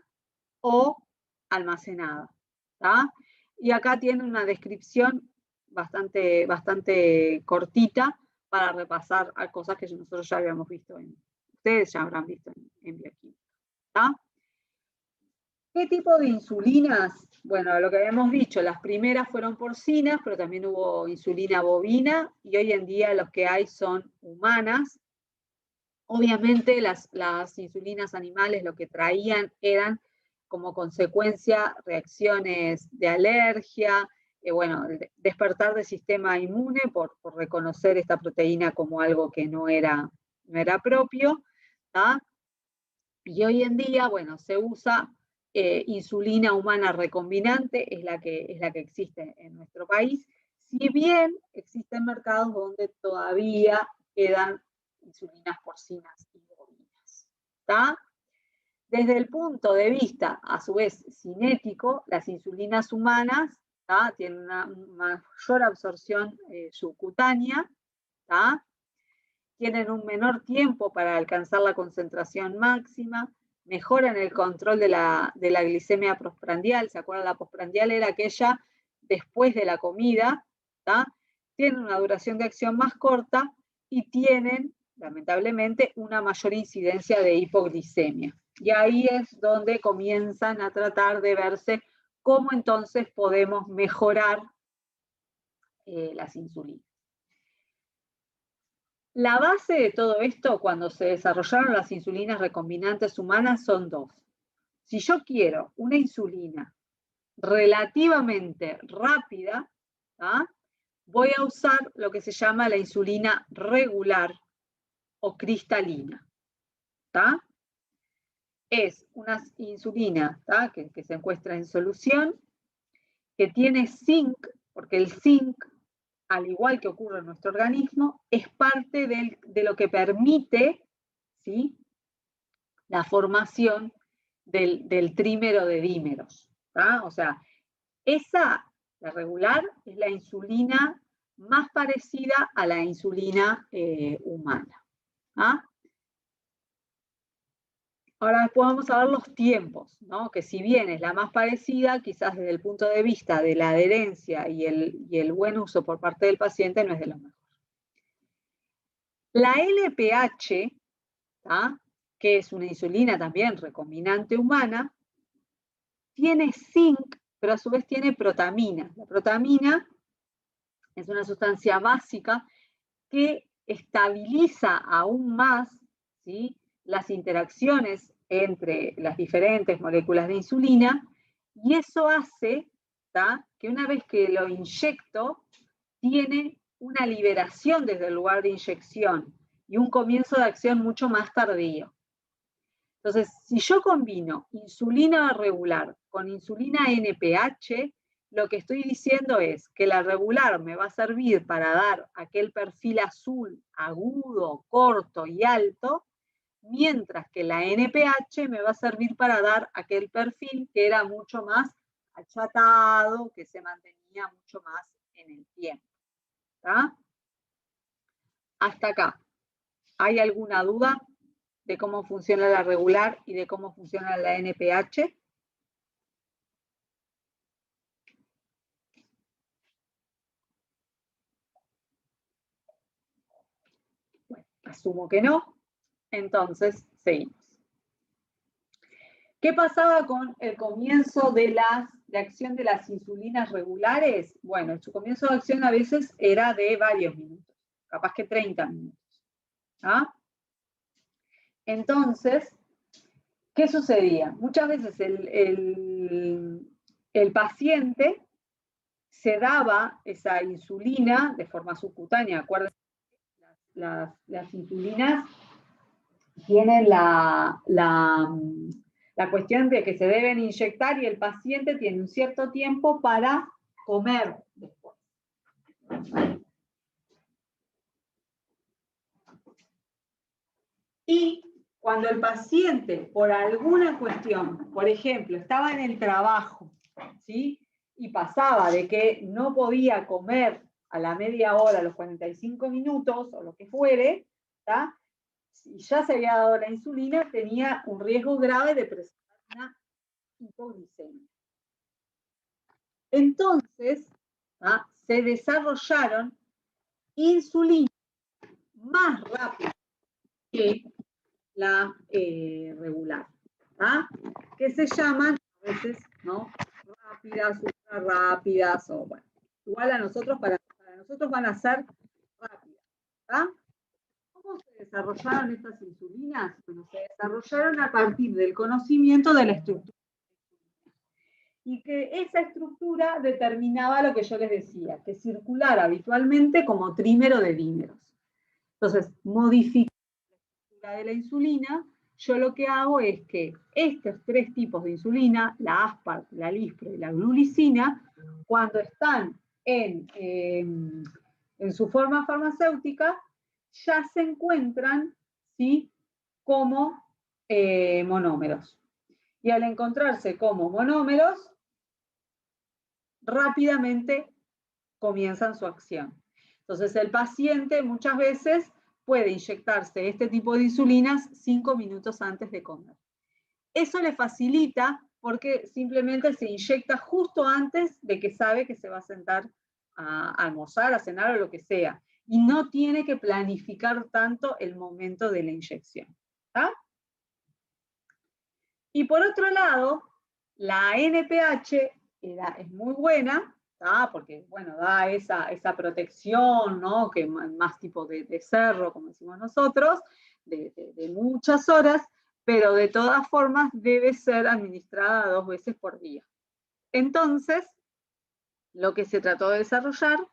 o almacenada, ¿tá? Y acá tiene una descripción bastante cortita para repasar a cosas que nosotros ya habíamos visto, ustedes ya habrán visto en bioquímica, ¿tá? ¿Qué tipo de insulinas? Bueno, lo que habíamos dicho, las primeras fueron porcinas, pero también hubo insulina bovina, y hoy en día los que hay son humanas. Obviamente las insulinas animales lo que traían eran como consecuencia reacciones de alergia, bueno, despertar del sistema inmune por reconocer esta proteína como algo que no era propio, ¿tá? Y hoy en día, bueno, se usa insulina humana recombinante, es la que existe en nuestro país, si bien existen mercados donde todavía quedan insulinas porcinas y bovinas, ¿tá? Desde el punto de vista, a su vez, cinético, las insulinas humanas, ¿tá? Tienen una mayor absorción subcutánea, ¿tá? Tienen un menor tiempo para alcanzar la concentración máxima, mejoran el control de la glicemia postprandial. ¿Se acuerdan? La postprandial era aquella después de la comida, ¿tá? Tienen una duración de acción más corta y tienen, lamentablemente, una mayor incidencia de hipoglicemia. Y ahí es donde comienzan a tratar de verse cómo entonces podemos mejorar las insulinas. La base de todo esto, cuando se desarrollaron las insulinas recombinantes humanas, son dos. Si yo quiero una insulina relativamente rápida, ¿tá? Voy a usar lo que se llama la insulina regular o cristalina, ¿tá? Es una insulina, ¿tá? que se encuentra en solución, que tiene zinc, porque el zinc, al igual que ocurre en nuestro organismo, es parte de lo que permite, ¿sí?, la formación del trímero de dímeros, ¿tá? O sea, la regular, es la insulina más parecida a la insulina humana, ¿ah? Ahora después vamos a ver los tiempos, ¿no? Que si bien es la más parecida, quizás desde el punto de vista de la adherencia y el buen uso por parte del paciente no es de lo mejor. La LPH, ¿tá?, que es una insulina también recombinante humana, tiene zinc, pero a su vez tiene protamina. La protamina es una sustancia básica que estabiliza aún más, ¿sí?, las interacciones entre las diferentes moléculas de insulina, y eso hace, ¿tá?, que una vez que lo inyecto, tiene una liberación desde el lugar de inyección y un comienzo de acción mucho más tardío. Entonces, si yo combino insulina regular con insulina NPH, lo que estoy diciendo es que la regular me va a servir para dar aquel perfil azul agudo, corto y alto, mientras que la NPH me va a servir para dar aquel perfil que era mucho más achatado, que se mantenía mucho más en el tiempo. ¿Está? Hasta acá. ¿Hay alguna duda de cómo funciona la regular y de cómo funciona la NPH? Bueno, asumo que no. Entonces, seguimos. ¿Qué pasaba con el comienzo de acción de las insulinas regulares? Bueno, su comienzo de acción a veces era de varios minutos, capaz que 30 minutos. ¿Ah? Entonces, ¿qué sucedía? Muchas veces el paciente se daba esa insulina de forma subcutánea. Acuérdense, las insulinas tienen la cuestión de que se deben inyectar y el paciente tiene un cierto tiempo para comer después. Y cuando el paciente, por alguna cuestión, por ejemplo, estaba en el trabajo, ¿sí? Y pasaba de que no podía comer a la media hora, a los 45 minutos, o lo que fuere, ¿tá? Si ya se había dado la insulina, tenía un riesgo grave de presentar una hipoglicemia. Entonces, ¿tá? Se desarrollaron insulinas más rápidas que la regular, ¿tá? Que se llaman a veces, ¿no? Rápidas, ultra rápidas, o bueno, igual a nosotros, para nosotros van a ser rápidas, ¿tá? ¿Cómo se desarrollaron estas insulinas? Bueno, se desarrollaron a partir del conocimiento de la estructura. Y que esa estructura determinaba lo que yo les decía, que circulara habitualmente como trímero de dímeros. Entonces, modificando la estructura de la insulina, yo lo que hago es que estos tres tipos de insulina, la aspart, la lispro y la glulicina, cuando están en su forma farmacéutica, ya se encuentran, ¿sí?, como monómeros. Y al encontrarse como monómeros, rápidamente comienzan su acción. Entonces el paciente muchas veces puede inyectarse este tipo de insulinas 5 minutos antes de comer. Eso le facilita porque simplemente se inyecta justo antes de que sabe que se va a sentar a almorzar, a cenar o lo que sea. Y no tiene que planificar tanto el momento de la inyección. ¿Tá? Y por otro lado, la NPH es muy buena, ¿tá? Porque bueno, da esa protección, ¿no? Que más tipo de cerro, como decimos nosotros, de muchas horas, pero de todas formas debe ser administrada 2 veces por día. Entonces, lo que se trató de desarrollar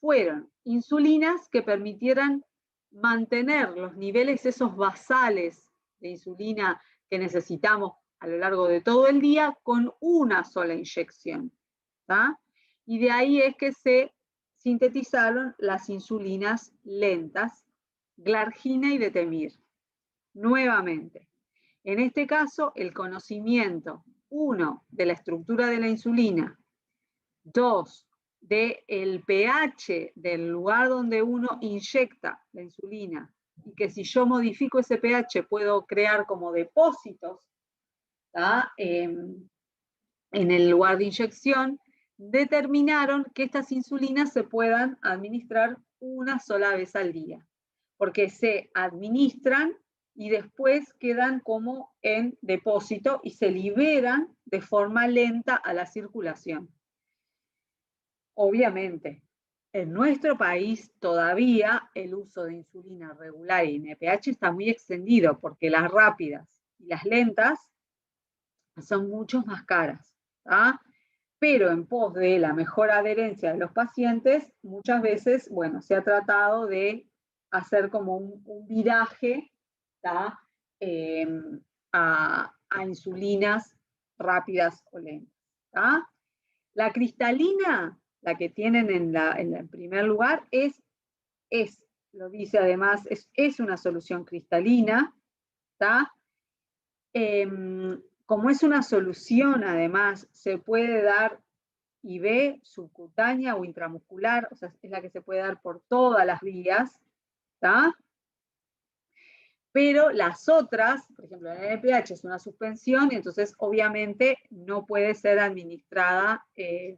fueron insulinas que permitieran mantener los niveles esos basales de insulina que necesitamos a lo largo de todo el día con una sola inyección. ¿tá? Y de ahí es que se sintetizaron las insulinas lentas, glargina y detemir. Nuevamente, en este caso, el conocimiento, 1, de la estructura de la insulina, 2, del pH del lugar donde uno inyecta la insulina, y que si yo modifico ese pH puedo crear como depósitos en el lugar de inyección, determinaron que estas insulinas se puedan administrar una sola vez al día, porque se administran y después quedan como en depósito y se liberan de forma lenta a la circulación. Obviamente, en nuestro país todavía el uso de insulina regular y NPH está muy extendido porque las rápidas y las lentas son mucho más caras. ¿tá? Pero en pos de la mejor adherencia de los pacientes, muchas veces, bueno, se ha tratado de hacer como un viraje a insulinas rápidas o lentas. ¿tá? La cristalina, la que tienen en primer lugar, lo dice además, es una solución cristalina, ¿está? Como es una solución, además, se puede dar IV subcutánea o intramuscular, o sea, es la que se puede dar por todas las vías, ¿está? Pero las otras, por ejemplo, el NPH es una suspensión, y entonces obviamente no puede ser administrada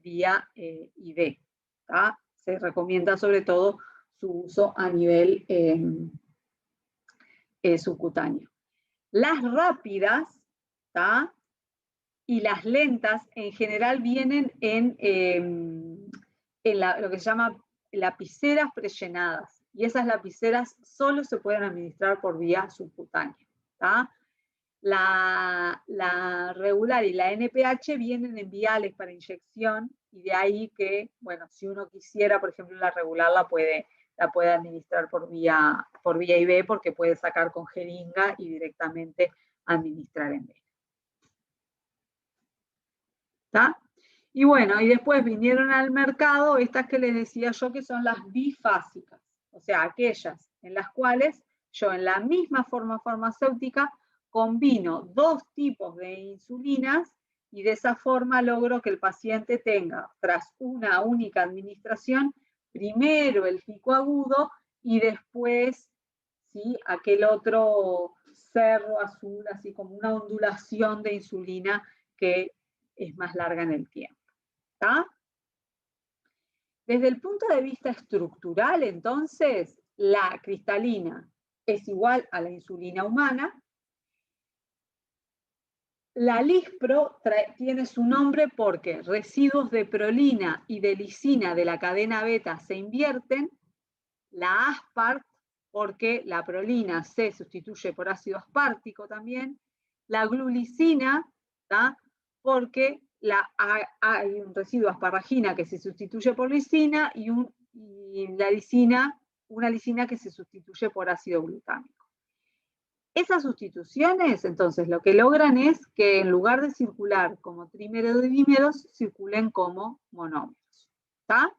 vía IV, ¿tá? Se recomienda sobre todo su uso a nivel subcutáneo. Las rápidas, ¿tá? Y las lentas en general vienen en lo que se llama lapiceras prellenadas. Y esas lapiceras solo se pueden administrar por vía subcutánea, ¿tá? La regular y la NPH vienen en viales para inyección, y de ahí que, bueno, si uno quisiera, por ejemplo, la regular la puede administrar por vía IV, porque puede sacar con jeringa y directamente administrar en vena. ¿Está? Y bueno, y después vinieron al mercado estas que les decía yo, que son las bifásicas, o sea, aquellas en las cuales yo en la misma forma farmacéutica combino dos tipos de insulinas, y de esa forma logro que el paciente tenga, tras una única administración, primero el pico agudo y después, ¿sí?, aquel otro cerro azul, así como una ondulación de insulina que es más larga en el tiempo. ¿Está? Desde el punto de vista estructural, entonces, la cristalina es igual a la insulina humana. La Lispro tiene su nombre porque residuos de prolina y de lisina de la cadena beta se invierten. La Aspart, porque la prolina se sustituye por ácido aspártico también. La glulicina, ¿tá?, porque hay un residuo asparagina que se sustituye por lisina, y la lisina, una lisina que se sustituye por ácido glutámico. Esas sustituciones, entonces, lo que logran es que en lugar de circular como trímeros y dímeros, circulen como monómeros. ¿Está?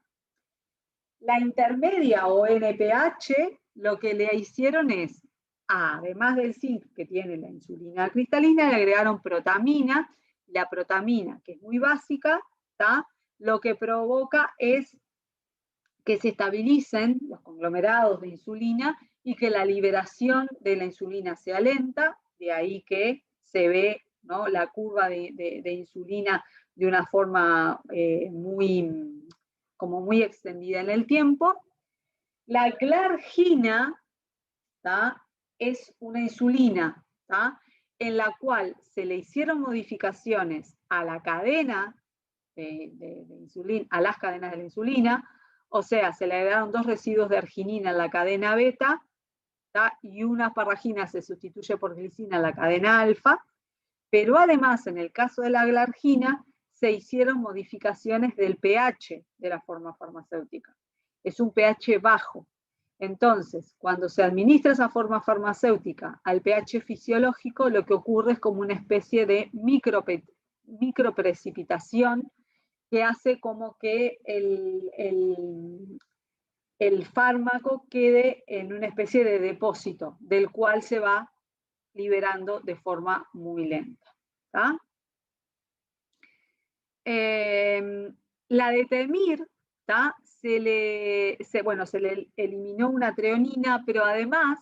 La intermedia o NPH, lo que le hicieron es, además del zinc que tiene la insulina cristalina, le agregaron protamina. La protamina, que es muy básica, ¿tá?, lo que provoca es que se estabilicen los conglomerados de insulina y que la liberación de la insulina sea lenta. De ahí que se ve, ¿no?, la curva de insulina de una forma como muy extendida en el tiempo. La glargina, ¿tá?, es una insulina, ¿tá?, en la cual se le hicieron modificaciones a la cadena de insulina, a las cadenas de la insulina. O sea, se le agregaron dos residuos de arginina en la cadena beta, ¿tá?, y una asparagina se sustituye por glicina en la cadena alfa. Pero además, en el caso de la glargina, se hicieron modificaciones del pH de la forma farmacéutica. Es un pH bajo. Entonces, cuando se administra esa forma farmacéutica al pH fisiológico, lo que ocurre es como una especie de microprecipitación, que hace como que el fármaco quede en una especie de depósito, del cual se va liberando de forma muy lenta. ¿Tá? La de Temir, ¿tá?, se le eliminó una treonina, pero además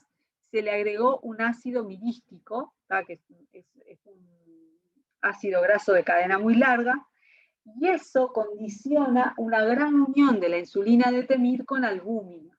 se le agregó un ácido mirístico, ¿tá?, que es un ácido graso de cadena muy larga, y eso condiciona una gran unión de la insulina de Temir con albúmina.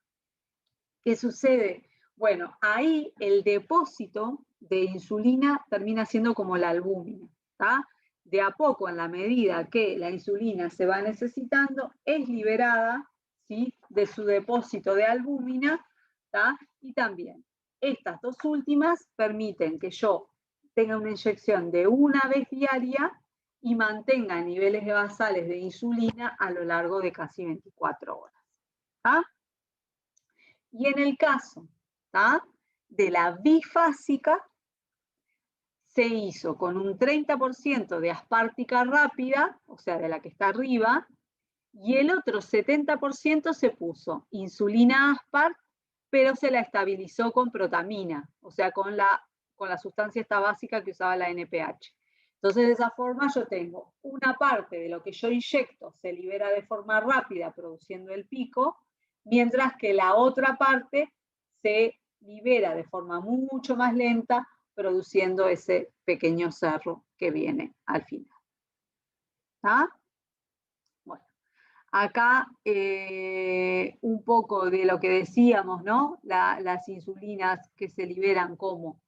¿Qué sucede? Bueno, ahí el depósito de insulina termina siendo como la albúmina, ¿tá? De a poco, en la medida que la insulina se va necesitando, es liberada, ¿sí?, de su depósito de albúmina, ¿tá? Y también estas dos últimas permiten que yo tenga una inyección de una vez diaria y mantenga niveles basales de insulina a lo largo de casi 24 horas. ¿Tá? Y en el caso, ¿tá?, de la bifásica, se hizo con un 30% de aspartica rápida, o sea, de la que está arriba, y el otro 70% se puso insulina aspart, pero se la estabilizó con protamina, o sea, con la sustancia esta básica que usaba la NPH. Entonces, de esa forma yo tengo una parte de lo que yo inyecto se libera de forma rápida produciendo el pico, mientras que la otra parte se libera de forma mucho más lenta produciendo ese pequeño cerro que viene al final. ¿Está? Bueno, acá un poco de lo que decíamos, ¿no? Las insulinas que se liberan como,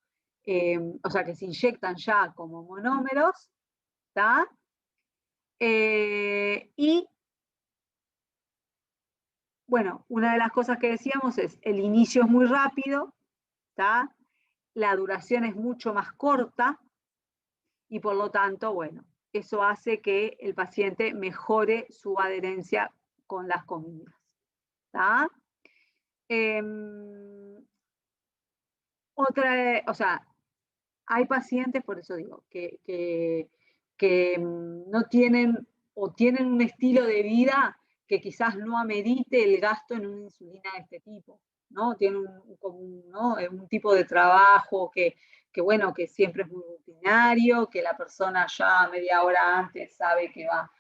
o sea, que se inyectan ya como monómeros, ¿está? Y, bueno, una de las cosas que decíamos es, el inicio es muy rápido, ¿está? La duración es mucho más corta y por lo tanto, bueno, eso hace que el paciente mejore su adherencia con las comidas, ¿está? O sea, hay pacientes, por eso digo, que no tienen o tienen un estilo de vida que quizás no amerite el gasto en una insulina de este tipo, ¿no? Tienen un tipo de trabajo que, bueno, que siempre es muy rutinario, que la persona ya media hora antes sabe que va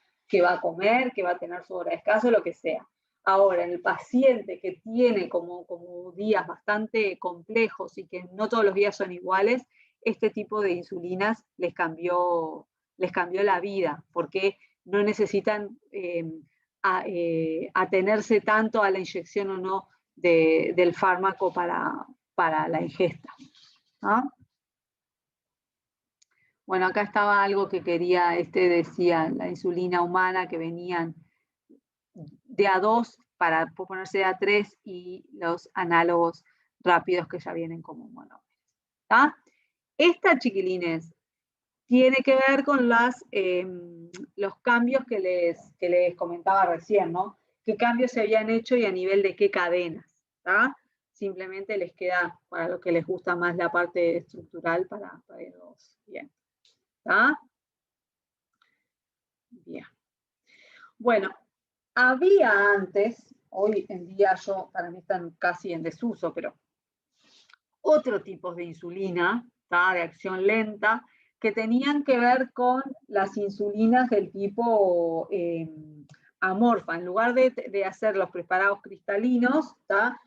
a comer, que va a tener su hora de descanso, lo que sea. Ahora, el paciente que tiene como días bastante complejos y que no todos los días son iguales, este tipo de insulinas les cambió la vida, porque no necesitan atenerse tanto a la inyección o no del fármaco para la ingesta, ¿no? Bueno, acá estaba algo que quería, decía, la insulina humana que venían de A2 para ponerse de A3 y los análogos rápidos que ya vienen como monómeros. ¿Tá? Esta, chiquilines, tiene que ver con los cambios que les comentaba recién, ¿no? ¿Qué cambios se habían hecho y a nivel de qué cadenas? ¿Tá? Simplemente les queda, para lo que les gusta más, la parte estructural para irlos bien. ¿Tá? Bien. Bueno, había antes, hoy en día para mí están casi en desuso, pero otro tipo de insulina, ¿tá? De acción lenta, que tenían que ver con las insulinas del tipo amorfa. En lugar de hacer los preparados cristalinos, ¿tá?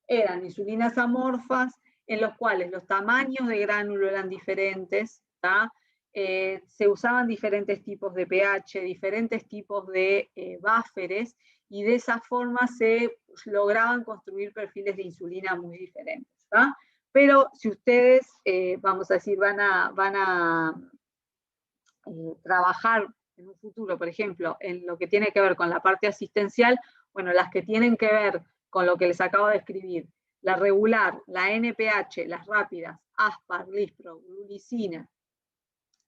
Eran insulinas amorfas en los cuales los tamaños de gránulo eran diferentes, ¿tá? Se usaban diferentes tipos de pH, diferentes tipos de bufferes, y de esa forma se lograban construir perfiles de insulina muy diferentes, ¿tá? Pero si ustedes, vamos a decir, van a trabajar en un futuro, por ejemplo, en lo que tiene que ver con la parte asistencial, bueno, las que tienen que ver con lo que les acabo de escribir, la regular, la NPH, las rápidas, aspar, lispro, glulicina,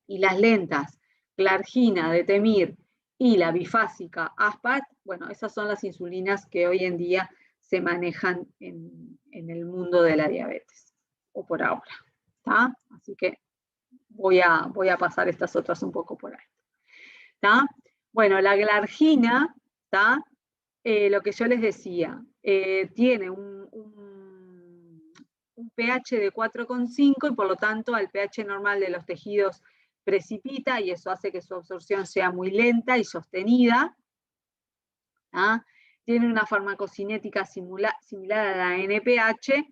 y las lentas, Clargina, Detemir y la bifásica, aspart, bueno, esas son las insulinas que hoy en día se manejan en el mundo de la diabetes, o por ahora, ¿tá? Así que voy a pasar estas otras un poco por ahí, ¿tá? Bueno, la glargina, ¿tá? Lo que yo les decía, tiene un pH de 4,5 y por lo tanto al pH normal de los tejidos precipita y eso hace que su absorción sea muy lenta y sostenida. ¿tá? Tiene una farmacocinética similar a la NPH,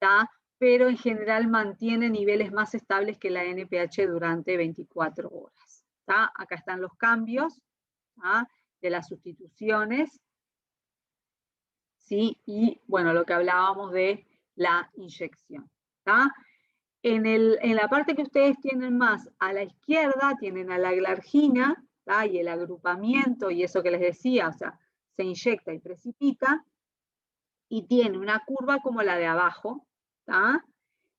¿tá? Pero en general mantiene niveles más estables que la NPH durante 24 horas. ¿tá? Acá están los cambios, ¿tá? De las sustituciones, ¿sí? Y bueno, lo que hablábamos de la inyección. ¿tá? En la parte que ustedes tienen más a la izquierda, tienen a la glargina, ¿tá? Y el agrupamiento y eso que les decía, o sea, se inyecta y precipita, y tiene una curva como la de abajo, ¿tá?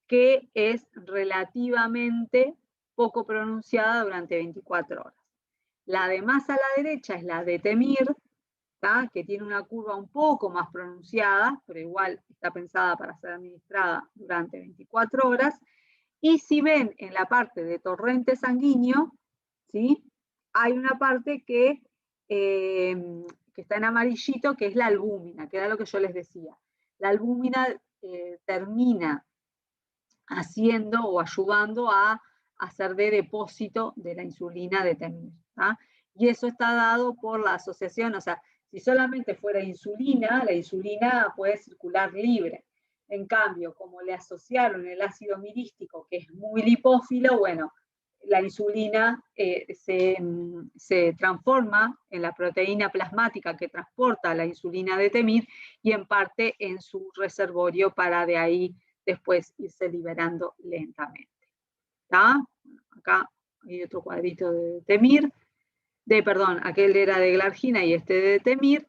Que es relativamente poco pronunciada durante 24 horas. La de más a la derecha es la de Temir, ¿tá? Que tiene una curva un poco más pronunciada, pero igual está pensada para ser administrada durante 24 horas. Y si ven en la parte de torrente sanguíneo, ¿sí? Hay una parte que está en amarillito, que es la albúmina, que era lo que yo les decía. La albúmina termina haciendo o ayudando a hacer de depósito de la insulina de Temir. Y eso está dado por la asociación, o sea, si solamente fuera insulina, la insulina puede circular libre. En cambio, como le asociaron el ácido mirístico, que es muy lipófilo, bueno, la insulina se transforma en la proteína plasmática que transporta la insulina de Temir y en parte en su reservorio para de ahí después irse liberando lentamente. ¿Está? Acá hay otro cuadrito de Temir, perdón, aquel era de glargina y este de Temir.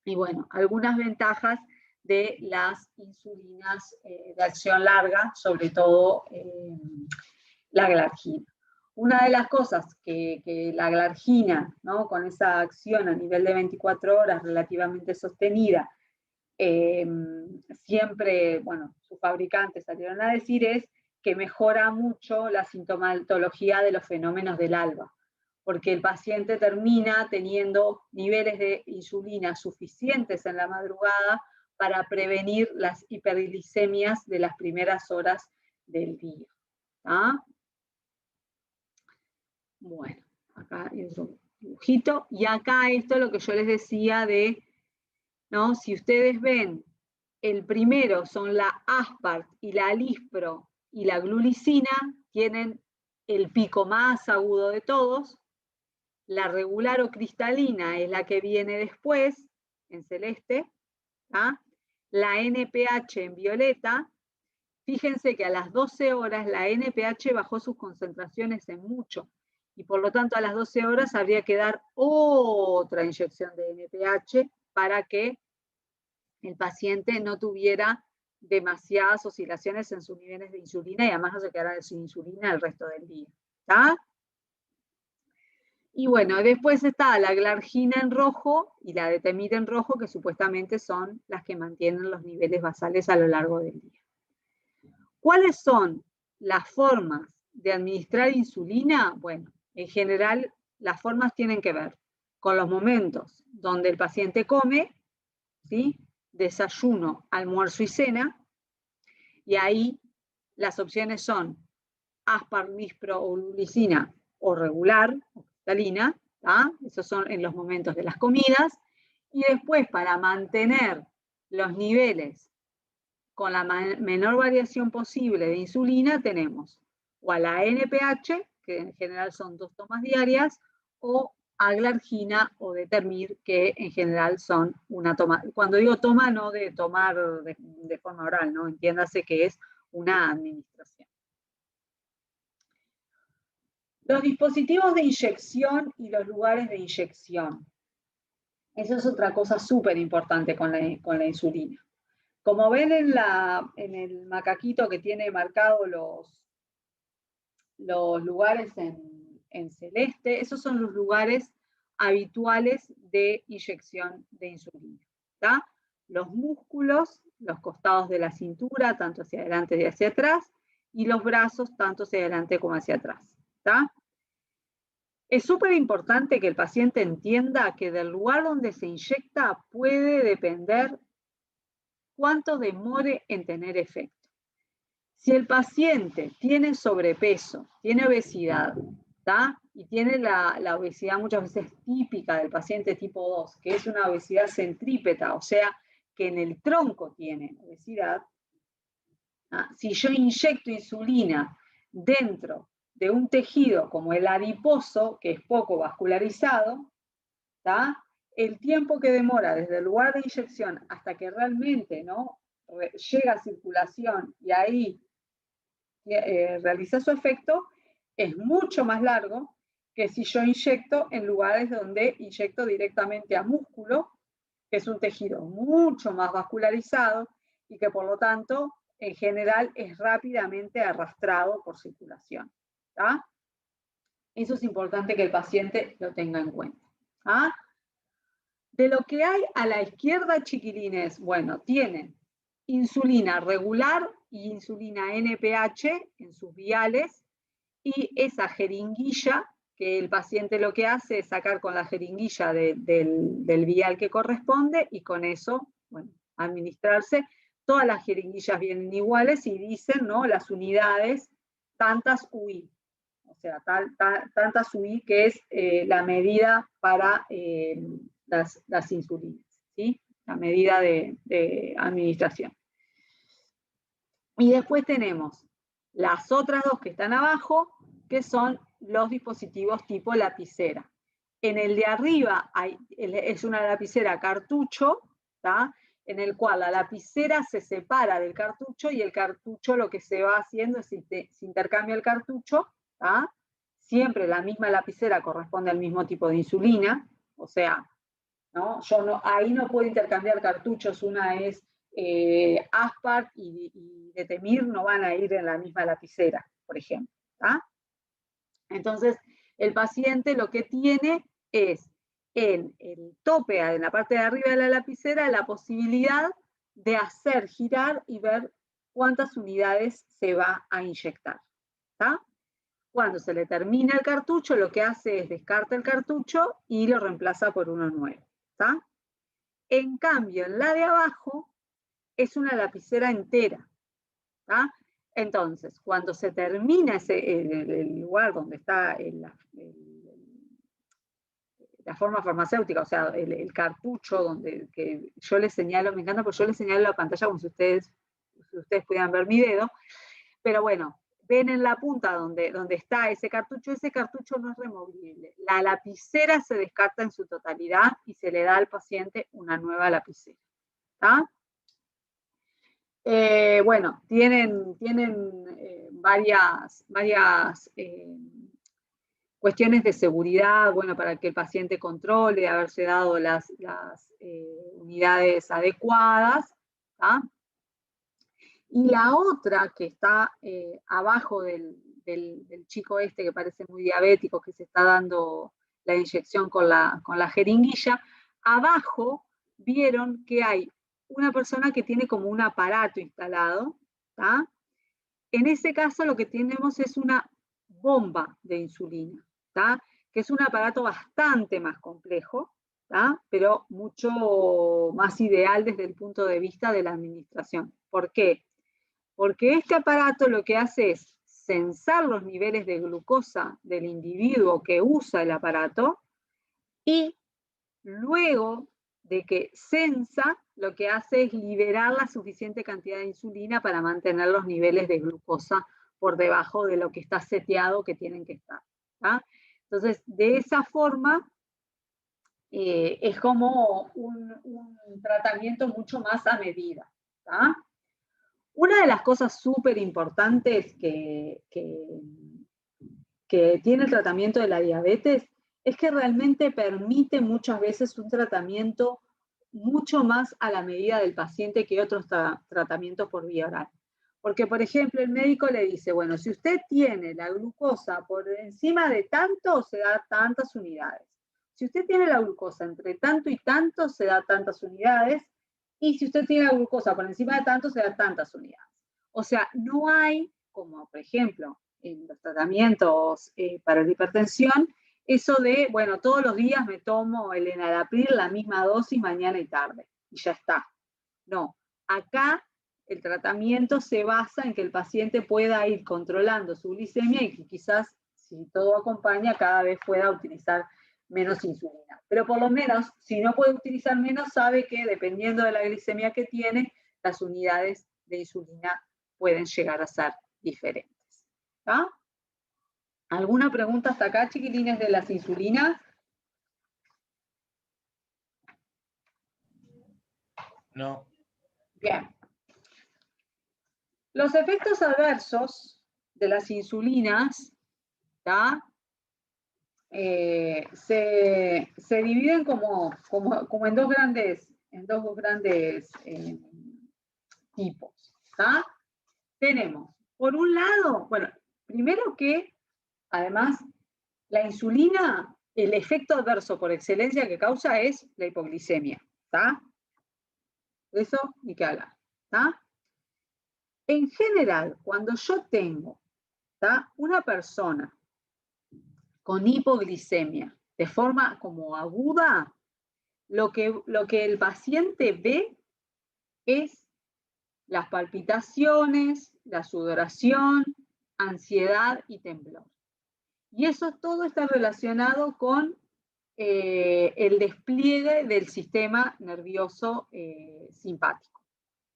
Y bueno, algunas ventajas de las insulinas de acción larga, sobre todo la glargina. Una de las cosas que la glargina, ¿no? Con esa acción a nivel de 24 horas relativamente sostenida, siempre, bueno, sus fabricantes salieron a decir es que mejora mucho la sintomatología de los fenómenos del alba, porque el paciente termina teniendo niveles de insulina suficientes en la madrugada para prevenir las hiperglicemias de las primeras horas del día. ¿Ah? Bueno, acá hay otro dibujito, y acá esto es lo que yo les decía de, ¿no? Si ustedes ven, el primero son la Aspart y la Lispro y la glulicina, tienen el pico más agudo de todos. La regular o cristalina es la que viene después, en celeste. ¿Ah? La NPH en violeta. Fíjense que a las 12 horas la NPH bajó sus concentraciones en mucho, y por lo tanto a las 12 horas habría que dar otra inyección de NPH para que el paciente no tuviera demasiadas oscilaciones en sus niveles de insulina y además no se quedara sin insulina el resto del día. ¿Está? Y bueno, después está la glargina en rojo y la de Temir en rojo, que supuestamente son las que mantienen los niveles basales a lo largo del día. ¿Cuáles son las formas de administrar insulina? Bueno, en general las formas tienen que ver con los momentos donde el paciente come, ¿sí? Desayuno, almuerzo y cena, y ahí las opciones son Aspart, Lispro o glulicina o regular, o cristalina, esos son en los momentos de las comidas, y después para mantener los niveles con la menor variación posible de insulina tenemos o a la NPH, que en general son 2 tomas diarias, o a glargina o de Temir, que en general son una toma. Cuando digo toma, no de tomar de forma oral, ¿no? Entiéndase que es una administración. Los dispositivos de inyección y los lugares de inyección. Eso es otra cosa súper importante con la insulina. Como ven en el macaquito que tiene marcados los lugares en celeste, esos son los lugares habituales de inyección de insulina. ¿Tá? Los músculos, los costados de la cintura, tanto hacia adelante y hacia atrás, y los brazos, tanto hacia adelante como hacia atrás. ¿Tá? Es súper importante que el paciente entienda que del lugar donde se inyecta puede depender cuánto demore en tener efecto. Si el paciente tiene sobrepeso, tiene obesidad, ¿tá? Y tiene la obesidad muchas veces típica del paciente tipo 2, que es una obesidad centrípeta, o sea, que en el tronco tiene obesidad, ¿tá? Si yo inyecto insulina dentro de un tejido como el adiposo, que es poco vascularizado, ¿tá? El tiempo que demora desde el lugar de inyección hasta que realmente, ¿no?, llega a circulación y ahí realiza su efecto es mucho más largo que si yo inyecto en lugares donde inyecto directamente a músculo, que es un tejido mucho más vascularizado y que por lo tanto en general es rápidamente arrastrado por circulación. ¿Tá? Eso es importante que el paciente lo tenga en cuenta. ¿Ah? De lo que hay a la izquierda, chiquilines, bueno, tienen insulina regular insulina NPH en sus viales, y esa jeringuilla, que el paciente lo que hace es sacar con la jeringuilla del vial que corresponde, y con eso, bueno, administrarse. Todas las jeringuillas vienen iguales y dicen, ¿no?, las unidades, tantas UI. O sea, tantas UI, que es la medida para las insulinas, ¿sí? La medida de administración. Y después tenemos las otras dos que están abajo, que son los dispositivos tipo lapicera. En el de arriba es una lapicera cartucho, ¿tá?, en el cual la lapicera se separa del cartucho, y el cartucho lo que se va haciendo es se intercambia el cartucho, ¿tá? Siempre la misma lapicera corresponde al mismo tipo de insulina, o sea, ¿no? Ahí no puedo intercambiar cartuchos, una es Aspart y Detemir no van a ir en la misma lapicera, por ejemplo, ¿tá? Entonces, el paciente lo que tiene es en el tope, en la parte de arriba de la lapicera, la posibilidad de hacer girar y ver cuántas unidades se va a inyectar, ¿tá? Cuando se le termina el cartucho, lo que hace es descarta el cartucho y lo reemplaza por uno nuevo, ¿tá? En cambio, en la de abajo es una lapicera entera, ¿tá? Entonces, cuando se termina el lugar donde está la forma farmacéutica, o sea, el cartucho, que yo les señalo, me encanta porque yo les señalo la pantalla como si ustedes pudieran ver mi dedo, pero bueno, ven en la punta donde está ese cartucho no es removible. La lapicera se descarta en su totalidad y se le da al paciente una nueva lapicera, ¿tá? Bueno, tienen varias cuestiones de seguridad, bueno, para que el paciente controle, haberse dado las unidades adecuadas, ¿tá? Y la otra que está abajo del chico este que parece muy diabético, que se está dando la inyección con la jeringuilla, abajo vieron que hay una persona que tiene como un aparato instalado, ¿tá? En ese caso lo que tenemos es una bomba de insulina, ¿tá?, que es un aparato bastante más complejo, ¿tá?, pero mucho más ideal desde el punto de vista de la administración. ¿Por qué? Porque este aparato lo que hace es censar los niveles de glucosa del individuo que usa el aparato, y luego de que censa, lo que hace es liberar la suficiente cantidad de insulina para mantener los niveles de glucosa por debajo de lo que está seteado que tienen que estar, ¿tá? Entonces, de esa forma, es como un tratamiento mucho más a medida, ¿tá? Una de las cosas súper importantes que tiene el tratamiento de la diabetes es que realmente permite muchas veces un tratamiento mucho más a la medida del paciente que otros tratamientos por vía oral. Porque, por ejemplo, el médico le dice, bueno, si usted tiene la glucosa por encima de tanto, se da tantas unidades. Si usted tiene la glucosa entre tanto y tanto, se da tantas unidades. Y si usted tiene la glucosa por encima de tanto, se da tantas unidades. O sea, no hay, como por ejemplo, en los tratamientos para la hipertensión, eso de, bueno, todos los días me tomo el enalapril, la misma dosis, mañana y tarde, y ya está. No, acá el tratamiento se basa en que el paciente pueda ir controlando su glicemia y que quizás, si todo acompaña, cada vez pueda utilizar menos insulina. Pero por lo menos, si no puede utilizar menos, sabe que dependiendo de la glicemia que tiene, las unidades de insulina pueden llegar a ser diferentes, ¿tá? ¿Alguna pregunta hasta acá, chiquilines, de las insulinas? No. Bien. Los efectos adversos de las insulinas, ¿tá?, se dividen como en dos grandes tipos, ¿tá? Tenemos, por un lado, bueno, primero que, además, la insulina, el efecto adverso por excelencia que causa es la hipoglicemia, ¿tá? De eso ni que hablar, ¿tá? En general, cuando yo tengo, ¿tá?, una persona con hipoglicemia de forma como aguda, lo que el paciente ve es las palpitaciones, la sudoración, ansiedad y temblor. Y eso todo está relacionado con el despliegue del sistema nervioso simpático.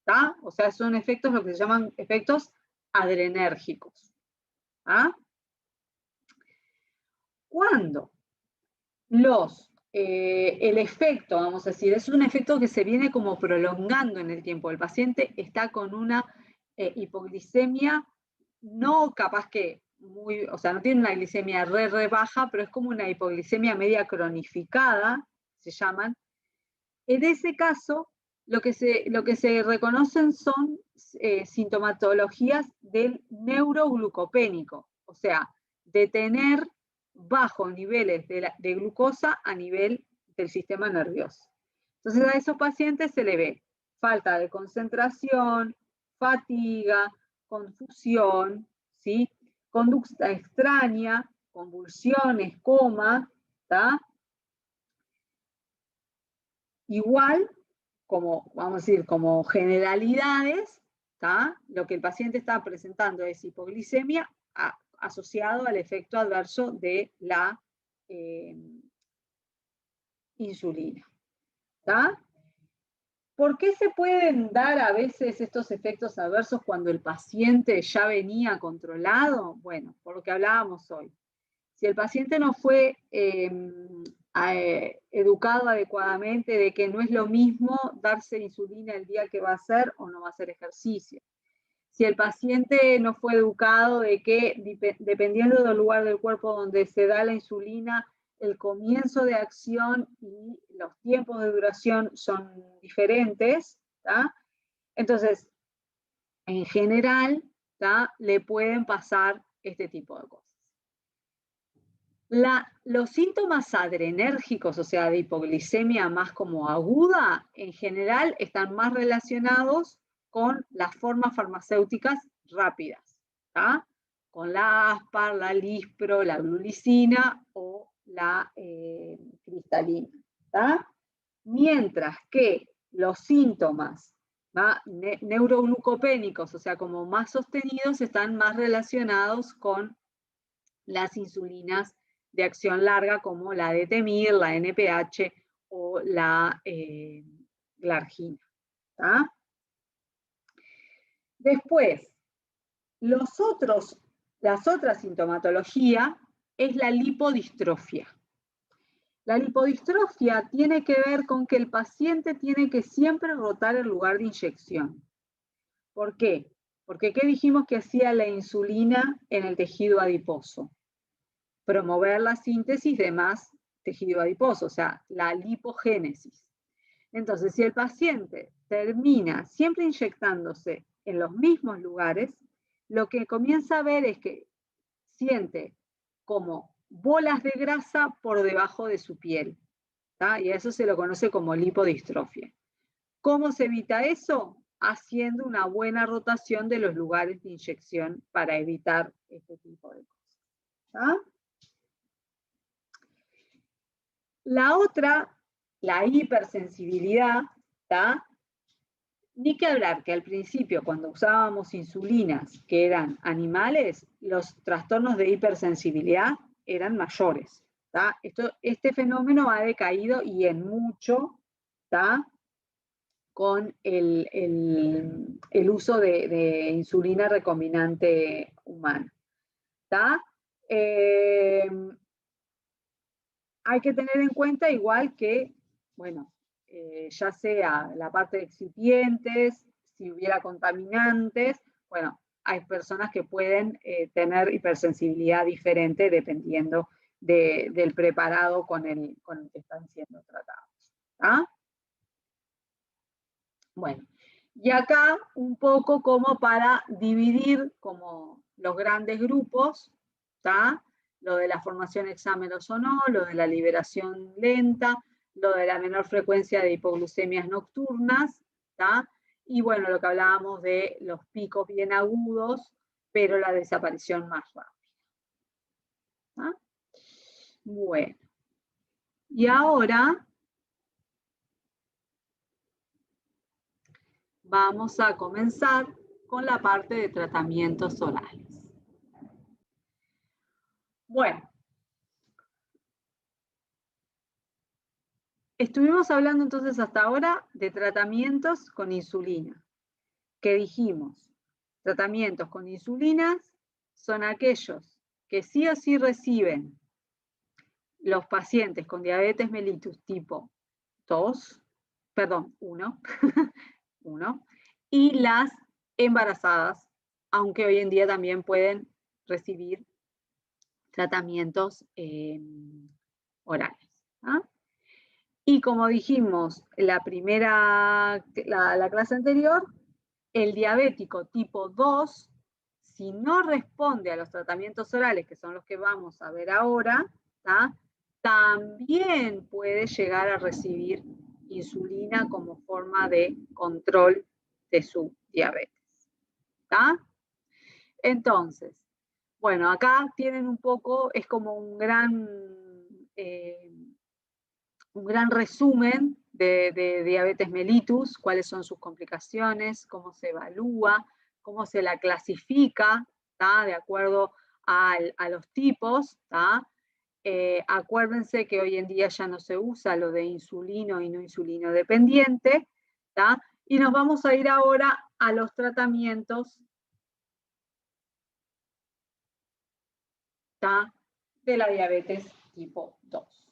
¿Tá? O sea, son efectos, lo que se llaman efectos adrenérgicos. ¿Ah? Cuando el efecto, vamos a decir, es un efecto que se viene como prolongando en el tiempo. El paciente está con una hipoglicemia, no capaz que muy, o sea, no tiene una glicemia re baja, pero es como una hipoglicemia media cronificada, se llaman. En ese caso, lo que se reconocen son sintomatologías del neuroglucopénico, o sea, de tener bajos niveles de glucosa a nivel del sistema nervioso. Entonces a esos pacientes se le ve falta de concentración, fatiga, confusión, ¿sí?, conducta extraña, convulsiones, coma, ¿tá? Igual, como, vamos a decir, como generalidades, ¿tá?, lo que el paciente está presentando es hipoglicemia asociado al efecto adverso de la insulina. ¿Tá? ¿Por qué se pueden dar a veces estos efectos adversos cuando el paciente ya venía controlado? Bueno, por lo que hablábamos hoy. Si el paciente no fue educado adecuadamente de que no es lo mismo darse insulina el día que va a hacer o no va a hacer ejercicio. Si el paciente no fue educado de que dependiendo del lugar del cuerpo donde se da la insulina, el comienzo de acción y los tiempos de duración son diferentes, ¿tá? Entonces, en general, ¿tá?, le pueden pasar este tipo de cosas. Los síntomas adrenérgicos, o sea, de hipoglicemia más como aguda, en general están más relacionados con las formas farmacéuticas rápidas, ¿tá?, con la Aspar, la Lispro, la glulicina o la cristalina, ¿tá? Mientras que los síntomas neuroglucopénicos, o sea, como más sostenidos, están más relacionados con las insulinas de acción larga como la Detemir, la NPH o la glargina. ¿Tá? Después, las otras sintomatología es la lipodistrofia. La lipodistrofia tiene que ver con que el paciente tiene que siempre rotar el lugar de inyección. ¿Por qué? Porque ¿qué dijimos que hacía la insulina en el tejido adiposo? Promover la síntesis de más tejido adiposo, o sea, la lipogénesis. Entonces, si el paciente termina siempre inyectándose en los mismos lugares, lo que comienza a ver es que siente como bolas de grasa por debajo de su piel, ¿tá? Y a eso se lo conoce como lipodistrofia. ¿Cómo se evita eso? Haciendo una buena rotación de los lugares de inyección para evitar este tipo de cosas. ¿Tá? La otra, la hipersensibilidad, ¿tá? Ni que hablar que al principio, cuando usábamos insulinas que eran animales, los trastornos de hipersensibilidad eran mayores. ¿Tá? Este fenómeno ha decaído y en mucho, ¿tá?, con el uso de insulina recombinante humana. ¿Tá? Hay que tener en cuenta igual que, bueno, ya sea la parte de excipientes, si hubiera contaminantes, bueno, hay personas que pueden tener hipersensibilidad diferente dependiendo del preparado con el que están siendo tratados. ¿Ah? Bueno, y acá un poco como para dividir como los grandes grupos, ¿tá?, lo de la formación hexámeros o no, lo de la liberación lenta, lo de la menor frecuencia de hipoglucemias nocturnas, ¿tá?, Y bueno, lo que hablábamos de los picos bien agudos, pero la desaparición más rápida. ¿Ah? Bueno. Y ahora vamos a comenzar con la parte de tratamientos orales. Bueno. Estuvimos hablando entonces hasta ahora de tratamientos con insulina. ¿Qué dijimos? Tratamientos con insulinas son aquellos que sí o sí reciben los pacientes con diabetes mellitus tipo 1, y las embarazadas, aunque hoy en día también pueden recibir tratamientos orales. ¿Ah? Y como dijimos la clase anterior, el diabético tipo 2, si no responde a los tratamientos orales, que son los que vamos a ver ahora, también puede llegar a recibir insulina como forma de control de su diabetes. ¿Tá? Entonces, bueno, acá tienen un poco, es como un gran resumen de diabetes mellitus, cuáles son sus complicaciones, cómo se evalúa, cómo se la clasifica, ¿tá? De acuerdo a los tipos. ¿Tá? Acuérdense que hoy en día ya no se usa lo de insulino y no insulino dependiente. ¿Tá? Y nos vamos a ir ahora a los tratamientos, ¿tá? De la diabetes tipo 2.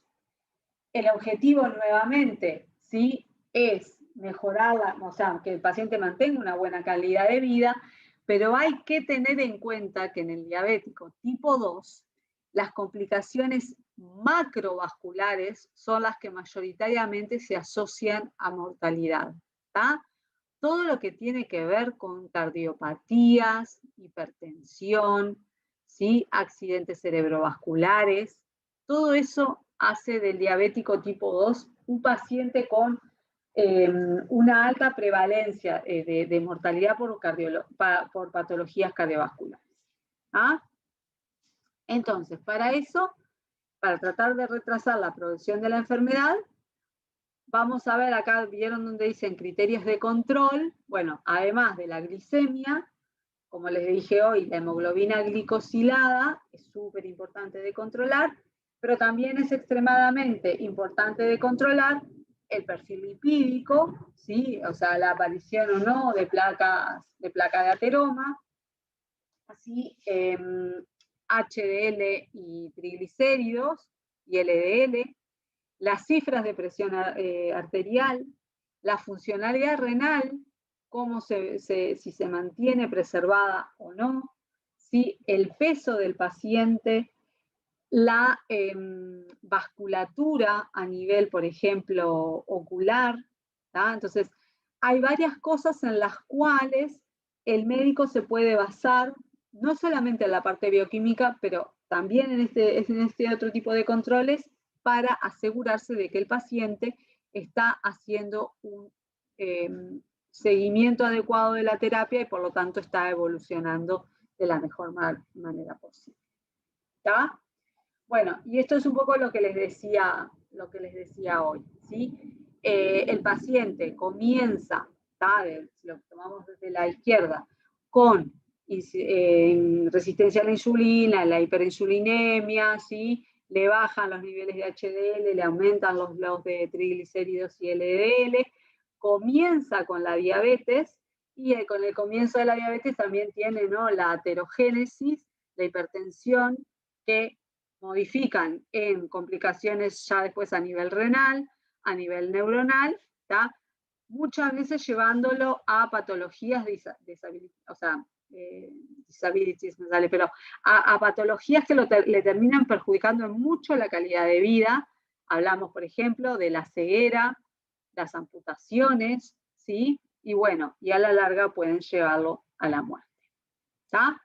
El objetivo nuevamente, ¿sí? Es mejorarla, o sea, que el paciente mantenga una buena calidad de vida, pero hay que tener en cuenta que en el diabético tipo 2, las complicaciones macrovasculares son las que mayoritariamente se asocian a mortalidad. ¿Tá? Todo lo que tiene que ver con cardiopatías, hipertensión, ¿sí? Accidentes cerebrovasculares, todo eso hace del diabético tipo 2 un paciente con una alta prevalencia de mortalidad por patologías cardiovasculares. ¿Ah? Entonces, para eso, para tratar de retrasar la progresión de la enfermedad, vamos a ver acá, ¿vieron donde dicen criterios de control? Bueno, además de la glicemia, como les dije hoy, la hemoglobina glicosilada es súper importante de controlar, pero también es extremadamente importante de controlar el perfil lipídico, ¿sí? O sea, la aparición o no de placa de ateroma, así HDL y triglicéridos y LDL, las cifras de presión arterial, la funcionalidad renal, si se mantiene preservada o no, ¿sí? El peso del paciente, la vasculatura a nivel, por ejemplo, ocular. ¿Tá? Entonces, hay varias cosas en las cuales el médico se puede basar, no solamente en la parte bioquímica, pero también en este otro tipo de controles, para asegurarse de que el paciente está haciendo un seguimiento adecuado de la terapia y por lo tanto está evolucionando de la mejor manera posible. ¿Tá? Bueno, y esto es un poco lo que les decía hoy, ¿sí? El paciente comienza, si lo tomamos desde la izquierda, con resistencia a la insulina, la hiperinsulinemia, ¿sí? Le bajan los niveles de HDL, le aumentan los de triglicéridos y LDL, comienza con la diabetes, y con el comienzo de la diabetes también tiene, ¿no?, la aterogénesis, la hipertensión, que modifican en complicaciones ya después a nivel renal, a nivel neuronal, ¿tá? Muchas veces llevándolo a patologías disabilities, me sale, pero a patologías que le terminan perjudicando mucho la calidad de vida. Hablamos, por ejemplo, de la ceguera, las amputaciones, ¿sí? Y bueno, y a la larga pueden llevarlo a la muerte. ¿Tá?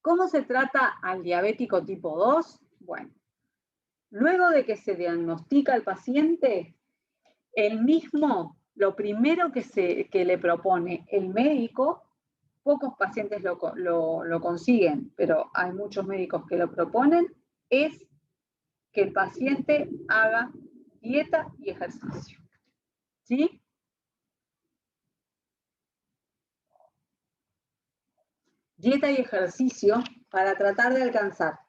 ¿Cómo se trata al diabético tipo 2? Bueno, luego de que se diagnostica al paciente, el mismo lo primero que le propone el médico, pocos pacientes lo consiguen, pero hay muchos médicos que lo proponen, es que el paciente haga dieta y ejercicio. ¿Sí? Dieta y ejercicio para tratar de alcanzar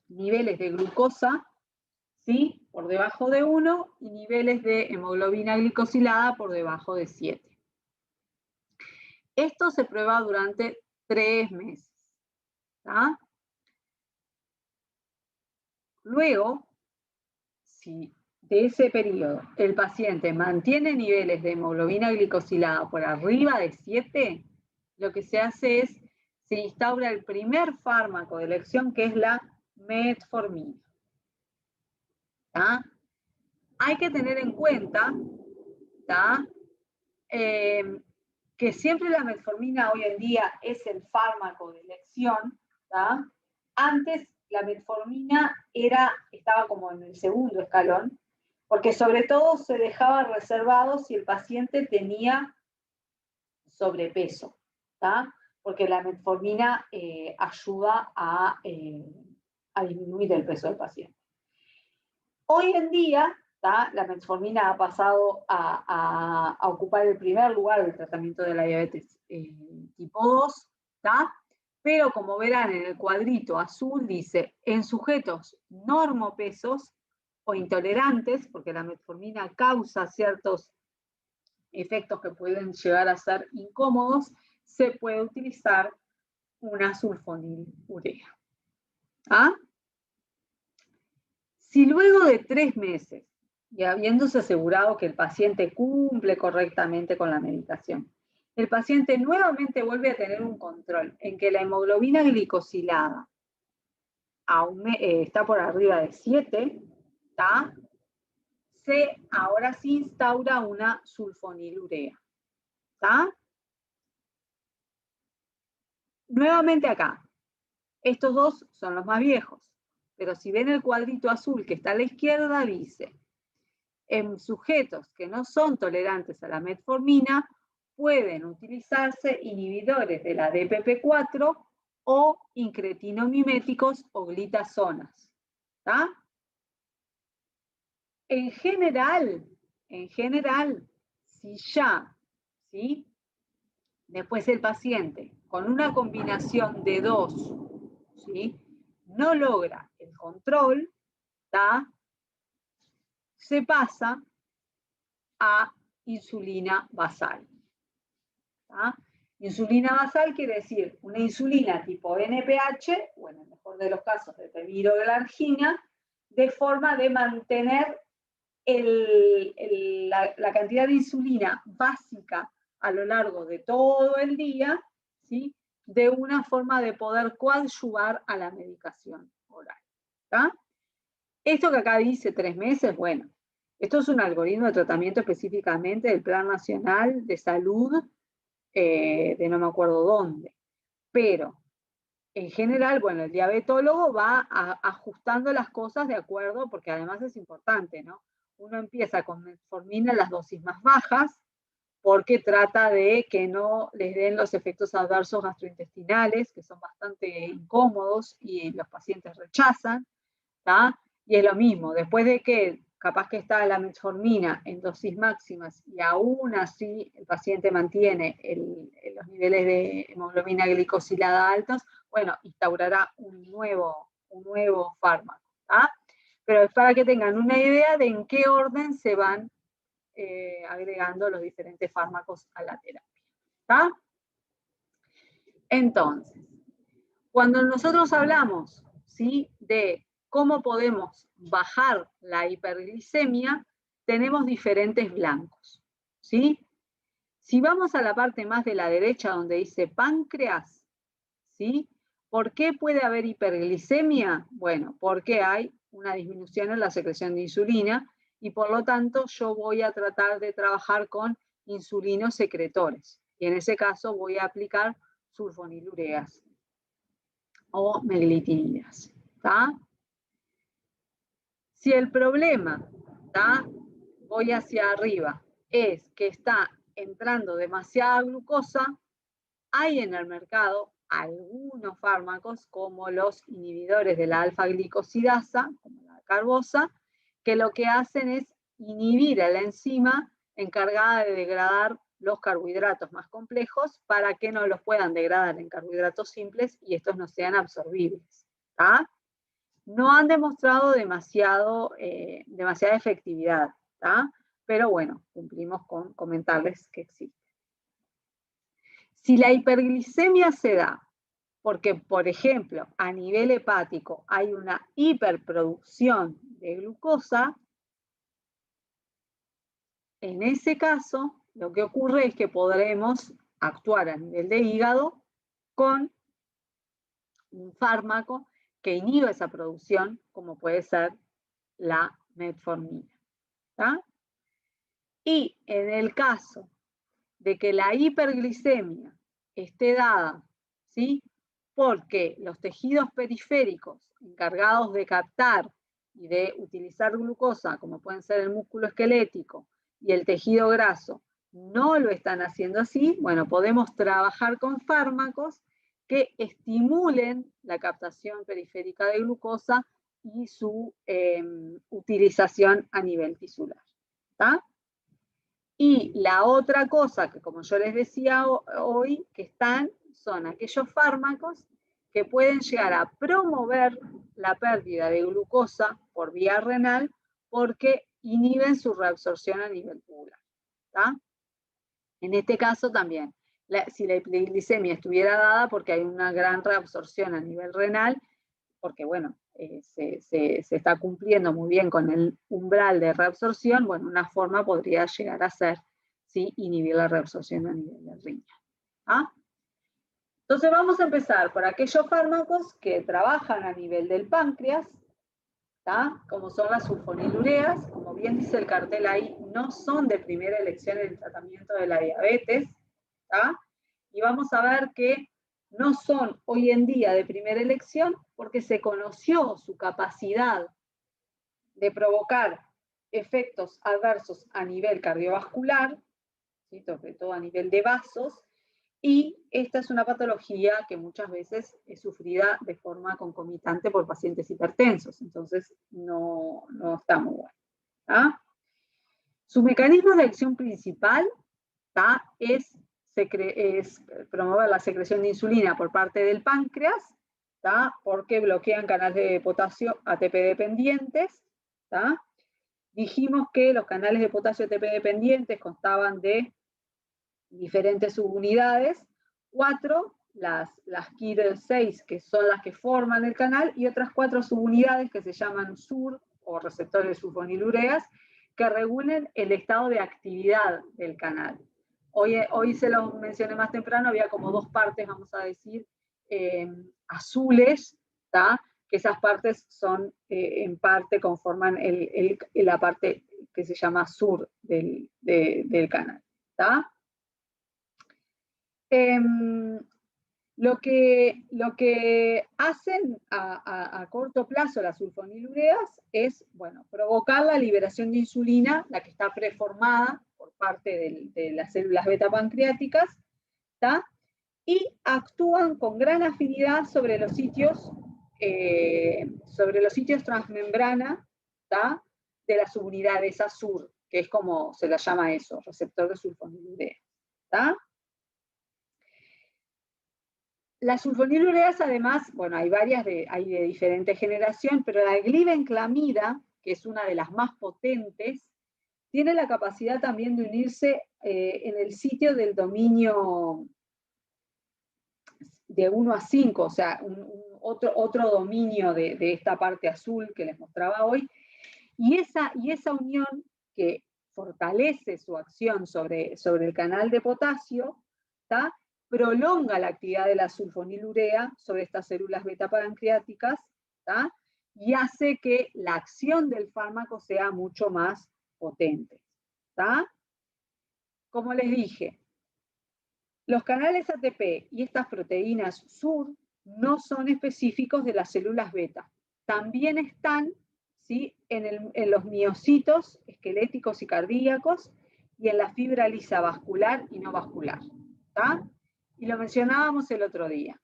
niveles de glucosa, ¿sí?, por debajo de 1 y niveles de hemoglobina glicosilada por debajo de 7. Esto se prueba durante 3 meses. ¿Tá? Luego, si de ese periodo el paciente mantiene niveles de hemoglobina glicosilada por arriba de 7, lo que se hace es, se instaura el primer fármaco de elección, que es la metformina. ¿Tá? Hay que tener en cuenta, ¿tá?, que siempre la metformina hoy en día es el fármaco de elección. ¿Tá? Antes la metformina estaba como en el segundo escalón, porque sobre todo se dejaba reservado si el paciente tenía sobrepeso, ¿tá? Porque la metformina ayuda a disminuir el peso del paciente. Hoy en día, ¿tá?, la metformina ha pasado a ocupar el primer lugar del tratamiento de la diabetes tipo 2, ¿tá? Pero como verán en el cuadrito azul dice, en sujetos normopesos o intolerantes, porque la metformina causa ciertos efectos que pueden llegar a ser incómodos, se puede utilizar una sulfonilurea. ¿Ah? Si luego de 3 meses, y habiéndose asegurado que el paciente cumple correctamente con la medicación, el paciente nuevamente vuelve a tener un control en que la hemoglobina glicosilada está por arriba de 7, ¿tá?, ahora sí instaura una sulfonilurea. ¿Tá? Nuevamente acá, estos dos son los más viejos, pero si ven el cuadrito azul que está a la izquierda, dice, en sujetos que no son tolerantes a la metformina, pueden utilizarse inhibidores de la DPP4 o incretinomiméticos o glitazonas. ¿Tá? En general, si ya, ¿sí?, después el paciente con una combinación de 2, ¿sí?, no logra el control, ¿tá?, se pasa a insulina basal. ¿Tá? Insulina basal quiere decir una insulina tipo NPH, o en el mejor de los casos de pemiroglargina, de forma de mantener la cantidad de insulina básica a lo largo de todo el día, ¿sí?, de una forma de poder coadyuvar a la medicación oral. ¿Tá? Esto que acá dice 3 meses, bueno, esto es un algoritmo de tratamiento específicamente del Plan Nacional de Salud, de no me acuerdo dónde, pero en general, bueno, el diabetólogo va ajustando las cosas de acuerdo, porque además es importante, ¿no? Uno empieza con metformina en las dosis más bajas, porque trata de que no les den los efectos adversos gastrointestinales, que son bastante incómodos y los pacientes rechazan, ¿tá? Y es lo mismo, después de que capaz que está la metformina en dosis máximas y aún así el paciente mantiene los niveles de hemoglobina glicosilada altos, bueno, instaurará un nuevo fármaco. ¿Tá? Pero es para que tengan una idea de en qué orden se van agregando los diferentes fármacos a la terapia. ¿Tá? Entonces, cuando nosotros hablamos, ¿sí?, de cómo podemos bajar la hiperglicemia, tenemos diferentes blancos, ¿sí? Si vamos a la parte más de la derecha donde dice páncreas, ¿sí?, ¿por qué puede haber hiperglicemia? Bueno, porque hay una disminución en la secreción de insulina y por lo tanto yo voy a tratar de trabajar con insulinosecretores. Y en ese caso voy a aplicar sulfonilureas o meglitinidas. ¿Tá? Si el problema, ¿tá?, voy hacia arriba, es que está entrando demasiada glucosa. Hay en el mercado algunos fármacos, como los inhibidores de la alfa-glicosidasa, como la carbosa, que lo que hacen es inhibir a la enzima encargada de degradar los carbohidratos más complejos para que no los puedan degradar en carbohidratos simples y estos no sean absorbibles. ¿Tá? No han demostrado demasiada efectividad, ¿tá? Pero bueno, cumplimos con comentarles que existe. Si la hiperglicemia se da porque, por ejemplo, a nivel hepático hay una hiperproducción de glucosa, en ese caso lo que ocurre es que podremos actuar a nivel de hígado con un fármaco que inhibe esa producción, como puede ser la metformina. ¿Tá? Y en el caso de que la hiperglicemia esté dada, ¿sí?, porque los tejidos periféricos encargados de captar y de utilizar glucosa, como pueden ser el músculo esquelético y el tejido graso, no lo están haciendo así, bueno, podemos trabajar con fármacos que estimulen la captación periférica de glucosa y su utilización a nivel tisular. ¿Tá? Y la otra cosa que, como yo les decía hoy, que son aquellos fármacos que pueden llegar a promover la pérdida de glucosa por vía renal porque inhiben su reabsorción a nivel tubular. ¿Tá? En este caso también, si la hipoglicemia estuviera dada porque hay una gran reabsorción a nivel renal, porque bueno, se está cumpliendo muy bien con el umbral de reabsorción, bueno, una forma podría llegar a ser, ¿sí?, inhibir la reabsorción a nivel del riñón. ¿Ah? Entonces vamos a empezar por aquellos fármacos que trabajan a nivel del páncreas, ¿tá?, como son las sulfonilureas, como bien dice el cartel ahí, no son de primera elección en el tratamiento de la diabetes, ¿tá? Y vamos a ver que no son hoy en día de primera elección porque se conoció su capacidad de provocar efectos adversos a nivel cardiovascular, ¿sí?, sobre todo a nivel de vasos, y esta es una patología que muchas veces es sufrida de forma concomitante por pacientes hipertensos, entonces no está muy bueno. ¿Tá? Su mecanismo de acción principal, ¿tá?, es promover la secreción de insulina por parte del páncreas, ¿tá?, porque bloquean canales de potasio ATP dependientes. ¿Tá? Dijimos que los canales de potasio ATP dependientes constaban de diferentes subunidades, 4, las KIR6, que son las que forman el canal, y otras 4 subunidades que se llaman SUR, o receptores sulfonilureas, que regulen el estado de actividad del canal. Hoy se lo mencioné más temprano, había como 2 partes, vamos a decir, azules, ¿tá?, que esas partes son, en parte conforman la parte que se llama SUR del canal. ¿Tá? Lo que hacen a corto plazo las sulfonilureas es, bueno, provocar la liberación de insulina, la que está preformada por parte de las células beta pancreáticas, ¿tá?, y actúan con gran afinidad sobre los sitios transmembrana, ¿tá?, de las subunidades ASUR, que es como se la llama eso, receptor de sulfonilurea. ¿Tá? Las sulfonilureas, además, bueno, hay de diferente generación, pero la glibenclamida, que es una de las más potentes, tiene la capacidad también de unirse en el sitio del dominio de 1 a 5, o sea, otro dominio de esta parte azul que les mostraba hoy, y esa unión que fortalece su acción sobre el canal de potasio, ¿tá?, prolonga la actividad de la sulfonilurea sobre estas células beta pancreáticas, ¿tá?, y hace que la acción del fármaco sea mucho más potente. ¿Tá? Como les dije, los canales ATP y estas proteínas SUR no son específicos de las células beta. También están, ¿sí?, en los miocitos esqueléticos y cardíacos, y en la fibra lisa vascular y no vascular. ¿Tá? Y lo mencionábamos el otro día.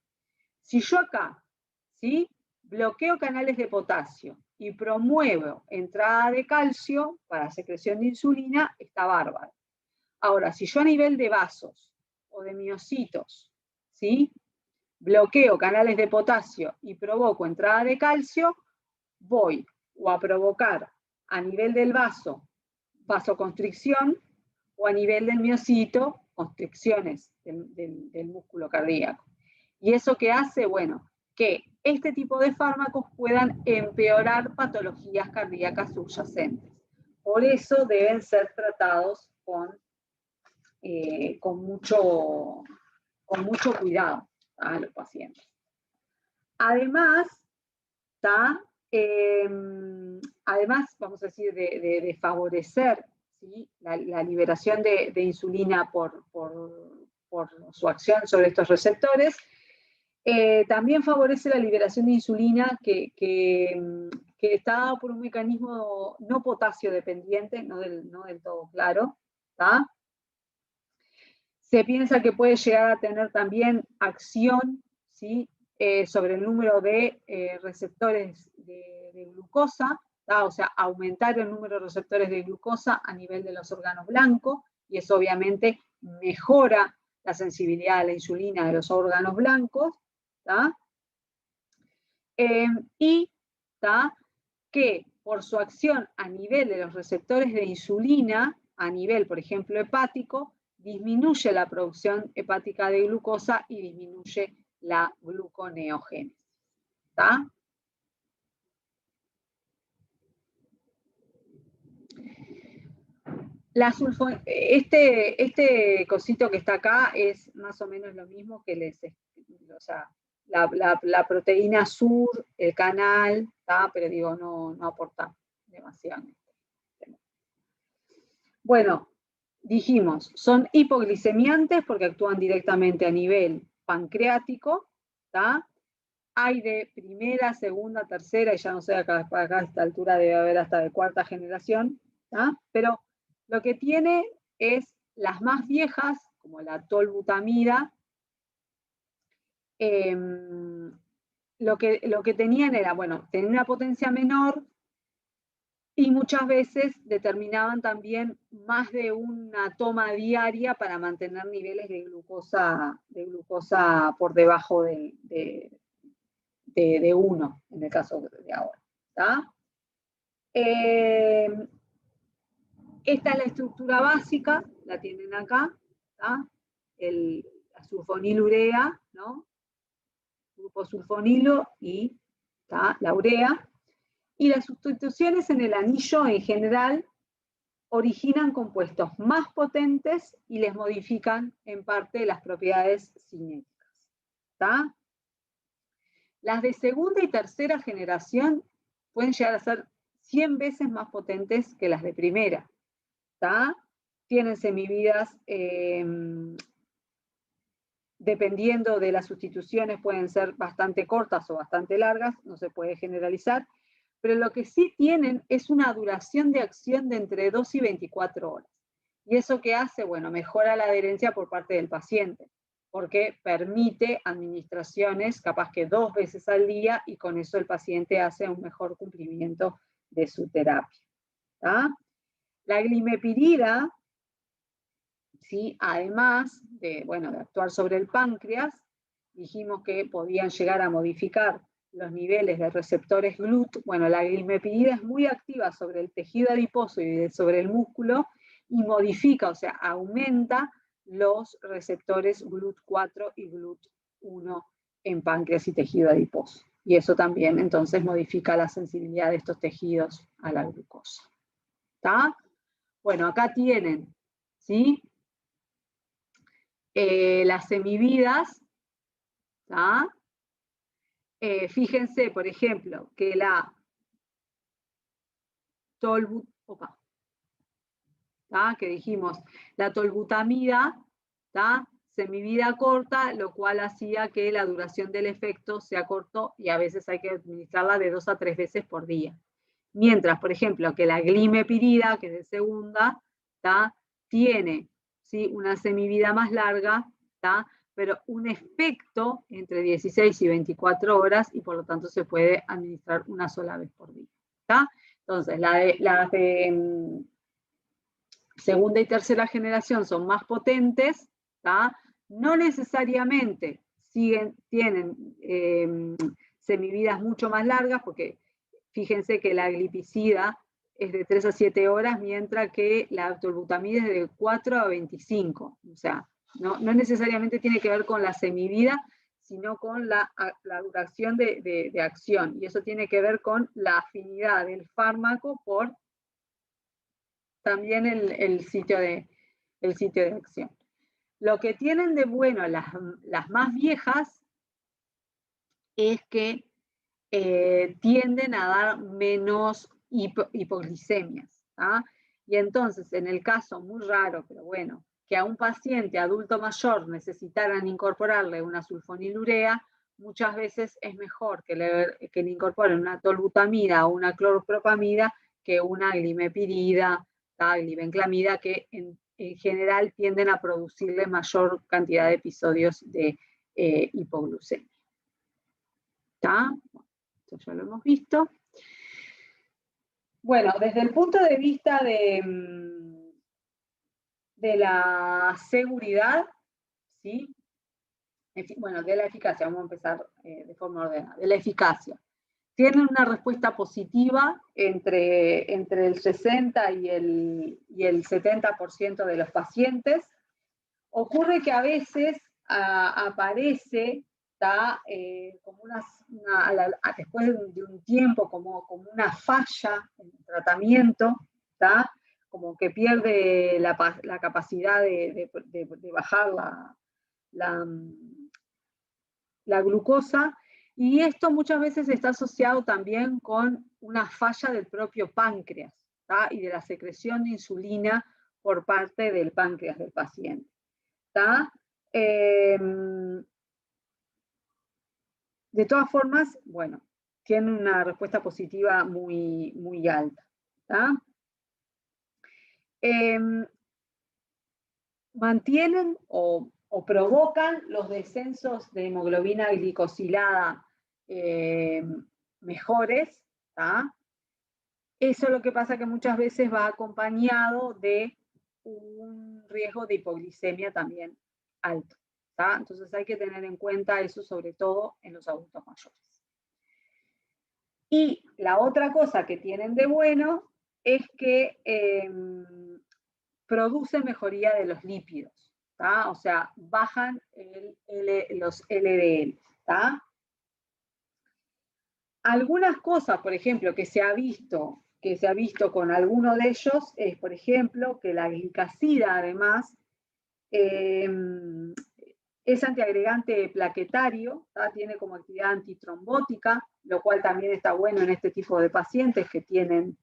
Si yo acá, ¿sí?, bloqueo canales de potasio y promuevo entrada de calcio para secreción de insulina, está bárbaro. Ahora, si yo a nivel de vasos o de miocitos, ¿sí?, bloqueo canales de potasio y provoco entrada de calcio, voy o a provocar a nivel del vaso, vasoconstricción, o a nivel del miocito, constricciones del músculo cardíaco. ¿Y eso qué hace? Bueno, que este tipo de fármacos puedan empeorar patologías cardíacas subyacentes. Por eso deben ser tratados con mucho cuidado a los pacientes. Además, vamos a decir, de favorecer, ¿sí?, la liberación de insulina por su acción sobre estos receptores, también favorece la liberación de insulina que está dado por un mecanismo no potasio dependiente, no del todo claro, ¿tá? Se piensa que puede llegar a tener también acción, ¿sí?, sobre el número de receptores de glucosa, ¿tá? O sea, aumentar el número de receptores de glucosa a nivel de los órganos blancos, y eso obviamente mejora la sensibilidad a la insulina de los órganos blancos, ¿tá? Y que por su acción a nivel de los receptores de insulina, a nivel, por ejemplo, hepático, disminuye la producción hepática de glucosa y disminuye la gluconeogénesis. ¿Está? Este cosito que está acá es más o menos lo mismo que o sea, la proteína sur, el canal, ¿tá? Pero digo, no aporta demasiado. Bueno, dijimos, son hipoglicemiantes porque actúan directamente a nivel pancreático, ¿tá? Hay de primera, segunda, tercera, y ya no sé, acá a esta altura debe haber hasta de cuarta generación, ¿tá? Pero lo que tiene es las más viejas, como la tolbutamida, lo que tenían era, bueno, tenían una potencia menor y muchas veces determinaban también más de una toma diaria para mantener niveles de glucosa por debajo de 1, en el caso de ahora. ¿Tá? Esta es la estructura básica, la tienen acá, ¿tá? La sulfonilurea, ¿no? Grupo sulfonilo y ¿tá?, la urea. Y las sustituciones en el anillo en general originan compuestos más potentes y les modifican en parte las propiedades cinéticas. ¿Tá? Las de segunda y tercera generación pueden llegar a ser 100 veces más potentes que las de primera. ¿Tá? Tienen semividas, dependiendo de las sustituciones, pueden ser bastante cortas o bastante largas, no se puede generalizar, pero lo que sí tienen es una duración de acción de entre 2 y 24 horas. ¿Y eso qué hace? Bueno, mejora la adherencia por parte del paciente, porque permite administraciones capaz que 2 veces al día y con eso el paciente hace un mejor cumplimiento de su terapia. ¿Tá? La glimepirida, ¿sí?, además de actuar sobre el páncreas, dijimos que podían llegar a modificar los niveles de receptores GLUT. Bueno, la glimepirida es muy activa sobre el tejido adiposo y sobre el músculo y modifica, o sea, aumenta los receptores GLUT4 y GLUT1 en páncreas y tejido adiposo. Y eso también, entonces, modifica la sensibilidad de estos tejidos a la glucosa. ¿Está? Bueno, acá tienen, ¿sí?, las semividas, ¿tá? Fíjense, por ejemplo, que la que dijimos, la tolbutamida, ¿tá?, semivida corta, lo cual hacía que la duración del efecto sea corto y a veces hay que administrarla de 2 a 3 veces por día. Mientras, por ejemplo, que la glimepirida, que es de segunda, ¿tá?, tiene, ¿sí?, una semivida más larga, ¿tá?, pero un efecto entre 16 y 24 horas y por lo tanto se puede administrar una sola vez por día, ¿tá? Entonces, las de segunda y tercera generación son más potentes, ¿tá? No necesariamente tienen semividas mucho más largas, porque fíjense que la glipizida es de 3 a 7 horas, mientras que la tolbutamida es de 4 a 25. O sea, no necesariamente tiene que ver con la semivida, sino con la duración de acción. Y eso tiene que ver con la afinidad del fármaco por también el sitio de acción. Lo que tienen de bueno las más viejas es que tienden a dar menos hipoglicemias, ¿tá? Y entonces, en el caso muy raro, pero bueno, que a un paciente adulto mayor necesitaran incorporarle una sulfonilurea, muchas veces es mejor que le incorporen una tolbutamida o una cloropropamida que una glimepirida, glibenclamida, que en general tienden a producirle mayor cantidad de episodios de hipoglucemia. ¿Está? Esto ya lo hemos visto. Bueno, desde el punto de vista de la seguridad, ¿sí? Bueno, de la eficacia, vamos a empezar de forma ordenada. De la eficacia. Tienen una respuesta positiva entre el 60 y el 70% de los pacientes. Ocurre que a veces aparece, como después de un tiempo, como una falla en el tratamiento, como que pierde la capacidad de bajar la glucosa, y esto muchas veces está asociado también con una falla del propio páncreas, y de la secreción de insulina por parte del páncreas del paciente. De todas formas, bueno, tienen una respuesta positiva muy, muy alta. Mantienen o provocan los descensos de hemoglobina glicosilada mejores. Eso es lo que pasa, que muchas veces va acompañado de un riesgo de hipoglicemia también alto. Entonces hay que tener en cuenta eso, sobre todo en los adultos mayores. Y la otra cosa que tienen de bueno es que produce mejoría de los lípidos, o sea, bajan los LDL. Algunas cosas, por ejemplo, que se ha visto con alguno de ellos, es, por ejemplo, que la glicazida, además, es antiagregante plaquetario, tiene como actividad antitrombótica, lo cual también está bueno en este tipo de pacientes que tienen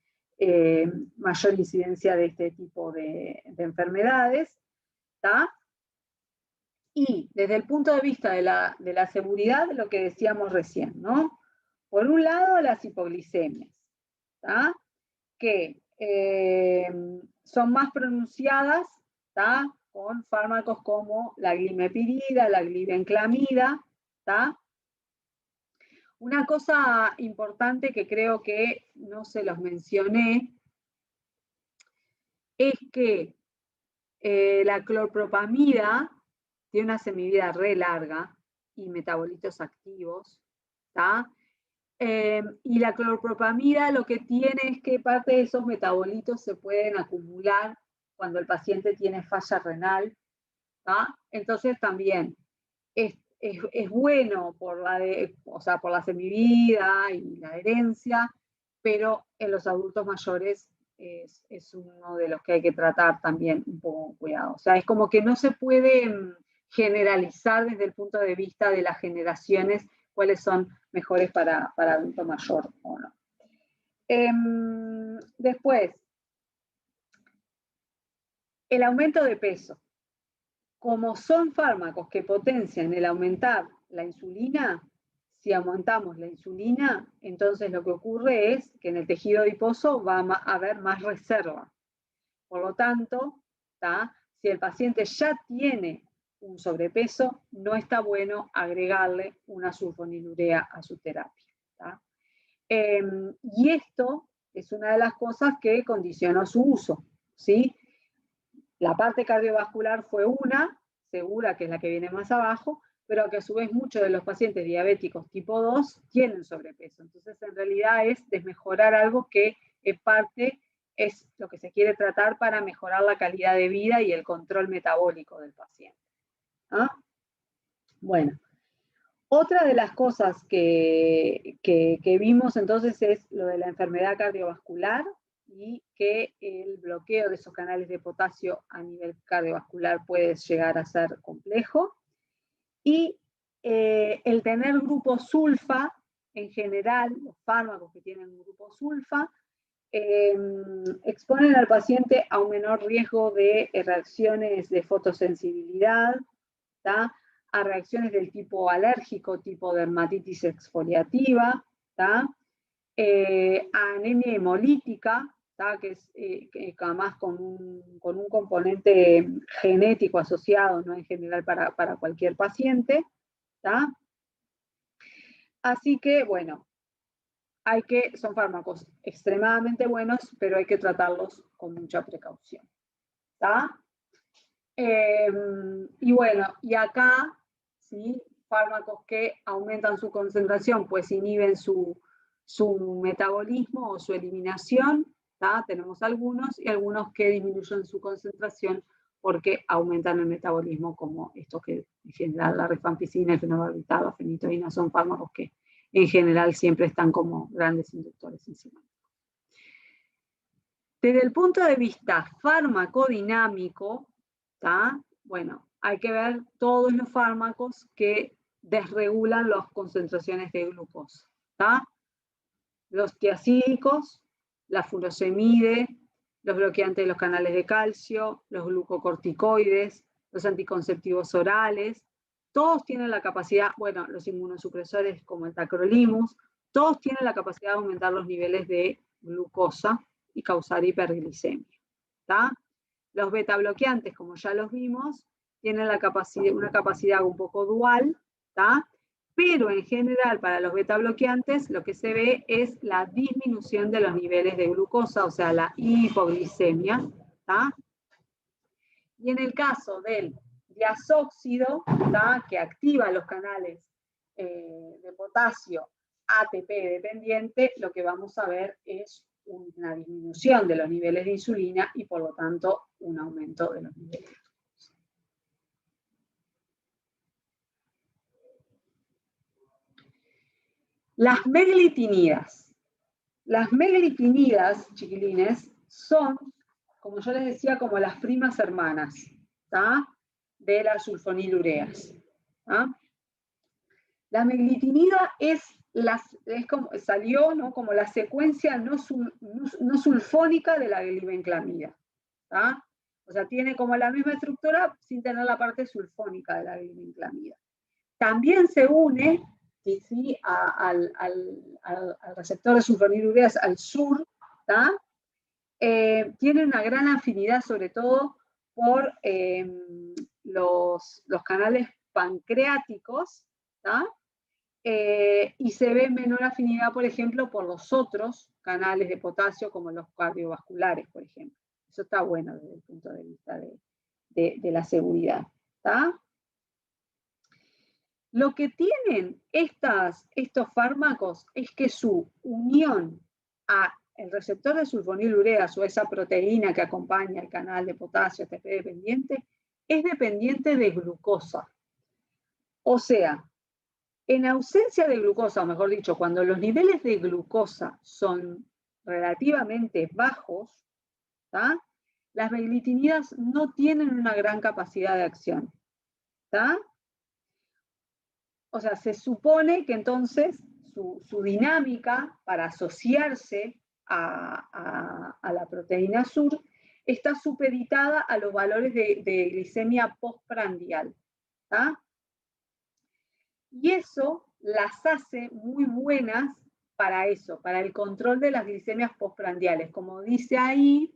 mayor incidencia de este tipo de enfermedades. Y desde el punto de vista de la seguridad, lo que decíamos recién, ¿no? Por un lado, las hipoglicemias, que son más pronunciadas, con fármacos como la glimepirida, la glibenclamida. Una cosa importante que creo que no se los mencioné es que la clorpropamida tiene una semivida re larga y metabolitos activos. Y la clorpropamida lo que tiene es que parte de esos metabolitos se pueden acumular cuando el paciente tiene falla renal. Entonces también es bueno por la semivida y la herencia, pero en los adultos mayores es uno de los que hay que tratar también un poco con cuidado. O sea, es como que no se puede generalizar desde el punto de vista de las generaciones cuáles son mejores para adulto mayor o no. Después, el aumento de peso. Como son fármacos que potencian el aumentar la insulina, si aumentamos la insulina, entonces lo que ocurre es que en el tejido adiposo va a haber más reserva. Por lo tanto, ¿tá? Si el paciente ya tiene un sobrepeso, no está bueno agregarle una sulfonilurea a su terapia, ¿tá? Y esto es una de las cosas que condicionó su uso, ¿sí? La parte cardiovascular fue una, segura que es la que viene más abajo, pero que a su vez muchos de los pacientes diabéticos tipo 2 tienen sobrepeso. Entonces, en realidad es desmejorar algo que en parte es lo que se quiere tratar para mejorar la calidad de vida y el control metabólico del paciente. ¿Ah? Bueno, otra de las cosas que vimos entonces es lo de la enfermedad cardiovascular y que el bloqueo de esos canales de potasio a nivel cardiovascular puede llegar a ser complejo. Y el tener grupo sulfa, en general, los fármacos que tienen un grupo sulfa, exponen al paciente a un menor riesgo de reacciones de fotosensibilidad, ¿tá? A reacciones del tipo alérgico, tipo dermatitis exfoliativa, ¿tá? A anemia hemolítica, ¿tá? Que es que además con un componente genético asociado, no en general para cualquier paciente, ¿tá? Así que, bueno, son fármacos extremadamente buenos, pero hay que tratarlos con mucha precaución, ¿tá? Y bueno, y acá, ¿sí? Fármacos que aumentan su concentración, pues inhiben su metabolismo o su eliminación, ¿tá? Tenemos algunos, y algunos que disminuyen su concentración porque aumentan el metabolismo, como estos que en general la rifampicina, el fenobarbital, la fenitoína, son fármacos que en general siempre están como grandes inductores enzimáticos. Desde el punto de vista farmacodinámico, ¿tá? Bueno, hay que ver todos los fármacos que desregulan las concentraciones de glucosa, ¿tá? Los tiacídicos, la furosemide, los bloqueantes de los canales de calcio, los glucocorticoides, los anticonceptivos orales, todos tienen la capacidad, bueno, los inmunosupresores como el tacrolimus, todos tienen la capacidad de aumentar los niveles de glucosa y causar hiperglicemia, ¿tá? Los beta bloqueantes, como ya los vimos, tienen una capacidad un poco dual, ¿tá? Pero en general para los beta bloqueantes lo que se ve es la disminución de los niveles de glucosa, o sea, la hipoglicemia, ¿tá? Y en el caso del diazóxido, ¿tá? Que activa los canales de potasio ATP dependiente, lo que vamos a ver es una disminución de los niveles de insulina y por lo tanto un aumento de los niveles. Las meglitinidas. Las meglitinidas, chiquilines, son, como yo les decía, como las primas hermanas, ¿tá? De las sulfonilureas, ¿tá? La meglitinida salió, ¿no? Como la secuencia no sulfónica de la glibenclamida, ¿tá? O sea, tiene como la misma estructura sin tener la parte sulfónica de la glibenclamida. También se une, ¿sí? al receptor de sulfonilureas al sur, ¿tá? Tiene una gran afinidad sobre todo por los canales pancreáticos, ¿tá? Y se ve menor afinidad, por ejemplo, por los otros canales de potasio, como los cardiovasculares, por ejemplo. Eso está bueno desde el punto de vista de la seguridad, ¿tá? Lo que tienen estos fármacos es que su unión al receptor de sulfonilureas o esa proteína que acompaña el canal de potasio ATP dependiente es dependiente de glucosa. O sea, en ausencia de glucosa, o mejor dicho, cuando los niveles de glucosa son relativamente bajos, ¿tá? Las meglitinidas no tienen una gran capacidad de acción, ¿tá? O sea, se supone que entonces su dinámica para asociarse a la proteína sur está supeditada a los valores de glicemia postprandial, ¿tá? Y eso las hace muy buenas para eso, para el control de las glicemias postprandiales. Como dice ahí,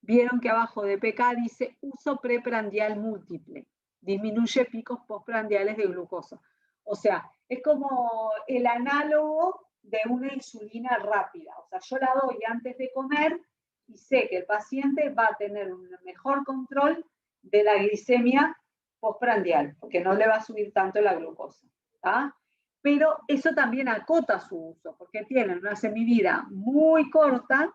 vieron que abajo de PK dice uso preprandial múltiple, disminuye picos postprandiales de glucosa. O sea, es como el análogo de una insulina rápida. O sea, yo la doy antes de comer y sé que el paciente va a tener un mejor control de la glicemia postprandial, porque no le va a subir tanto la glucosa. ¿Tá? Pero eso también acota su uso, porque tienen una semivida muy corta,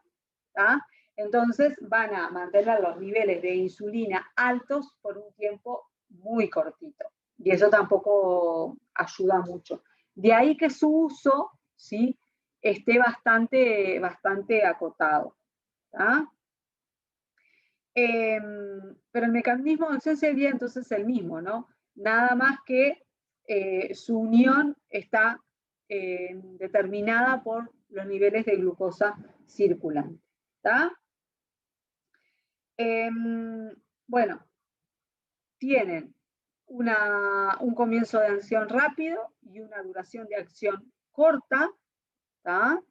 ¿tá? Entonces van a mantener los niveles de insulina altos por un tiempo muy cortito. Y eso tampoco ayuda mucho. De ahí que su uso, ¿sí?, esté bastante acotado. ¿Tá? Pero el mecanismo de acción sería entonces el mismo, ¿no? Nada más que su unión está determinada por los niveles de glucosa circulante. ¿Tá? Bueno, tienen un comienzo de acción rápido y una duración de acción corta. ¿Tá?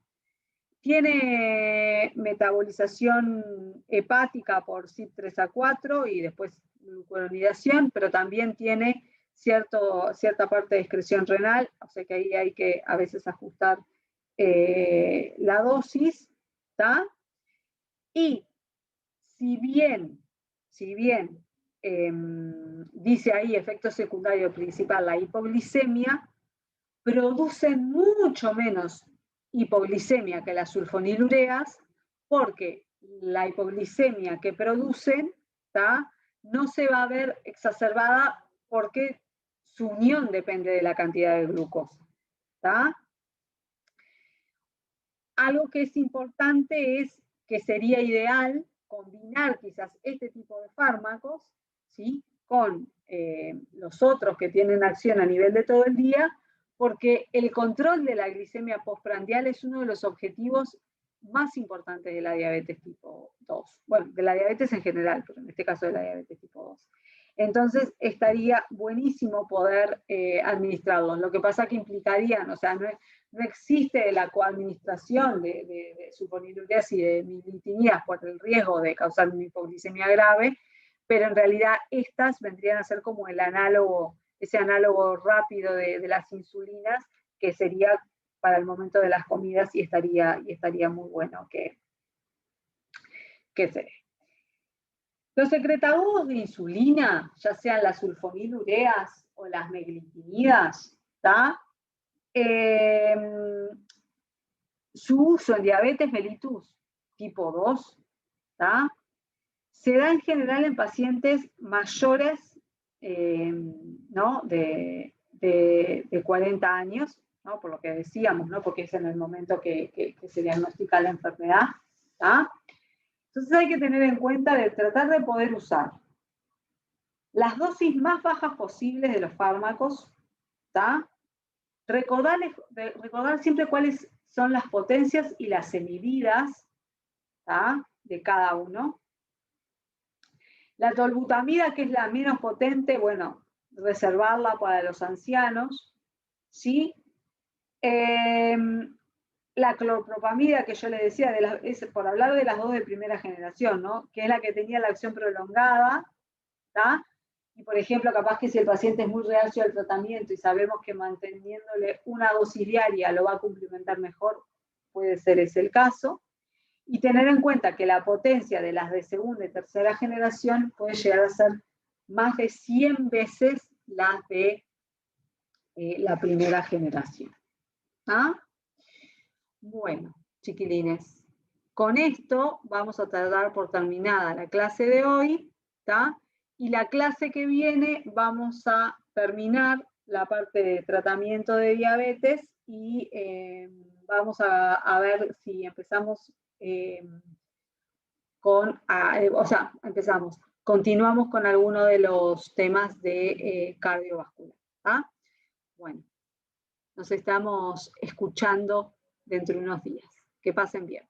Tiene metabolización hepática por CYP3A4 y después glucuronidación, pero también tiene cierta parte de excreción renal, o sea que ahí hay que a veces ajustar la dosis. ¿Tá? Y si bien dice ahí efecto secundario principal la hipoglicemia, producen mucho menos hipoglicemia que las sulfonilureas, porque la hipoglicemia que producen, ¿tá?, no se va a ver exacerbada porque su unión depende de la cantidad de glucosa. ¿Tá? Algo que es importante es que sería ideal combinar quizás este tipo de fármacos, ¿sí?, con los otros que tienen acción a nivel de todo el día, porque el control de la glicemia postprandial es uno de los objetivos más importantes de la diabetes tipo 2. Bueno, de la diabetes en general, pero en este caso de la diabetes tipo 2. Entonces, estaría buenísimo poder administrarlos. Lo que pasa que implicarían, o sea, no existe la coadministración de sulfonilureas y de militinidas por el riesgo de causar una hipoglicemia grave, pero en realidad estas vendrían a ser como el análogo, ese análogo rápido de las insulinas, que sería para el momento de las comidas y estaría muy bueno que se dé. Los secretagoguos de insulina, ya sean las sulfonilureas o las meglitinidas, ¿tá?, su uso en diabetes mellitus tipo 2, ¿tá?, se da en general en pacientes mayores, ¿no?, de 40 años, ¿no?, por lo que decíamos, ¿no?, porque es en el momento que se diagnostica la enfermedad. ¿Tá? Entonces hay que tener en cuenta de tratar de poder usar las dosis más bajas posibles de los fármacos. ¿Tá? Recordar siempre cuáles son las potencias y las semividas, ¿tá?, de cada uno. La tolbutamida, que es la menos potente, bueno, reservarla para los ancianos, ¿sí? La clorpropamida, que yo le decía, es por hablar de las dos de primera generación, ¿no?, que es la que tenía la acción prolongada. ¿Tá? Y por ejemplo, capaz que si el paciente es muy reacio al tratamiento y sabemos que manteniéndole una dosis diaria lo va a cumplimentar mejor, puede ser ese el caso. Y tener en cuenta que la potencia de las de segunda y tercera generación puede llegar a ser más de 100 veces las de la primera generación. ¿Ah? Bueno, chiquilines, con esto vamos a dar por terminada la clase de hoy. ¿Tá? Y la clase que viene vamos a terminar la parte de tratamiento de diabetes y vamos a ver si empezamos continuamos con alguno de los temas de cardiovascular. ¿Tá? Bueno, nos estamos escuchando dentro de unos días. Que pasen bien.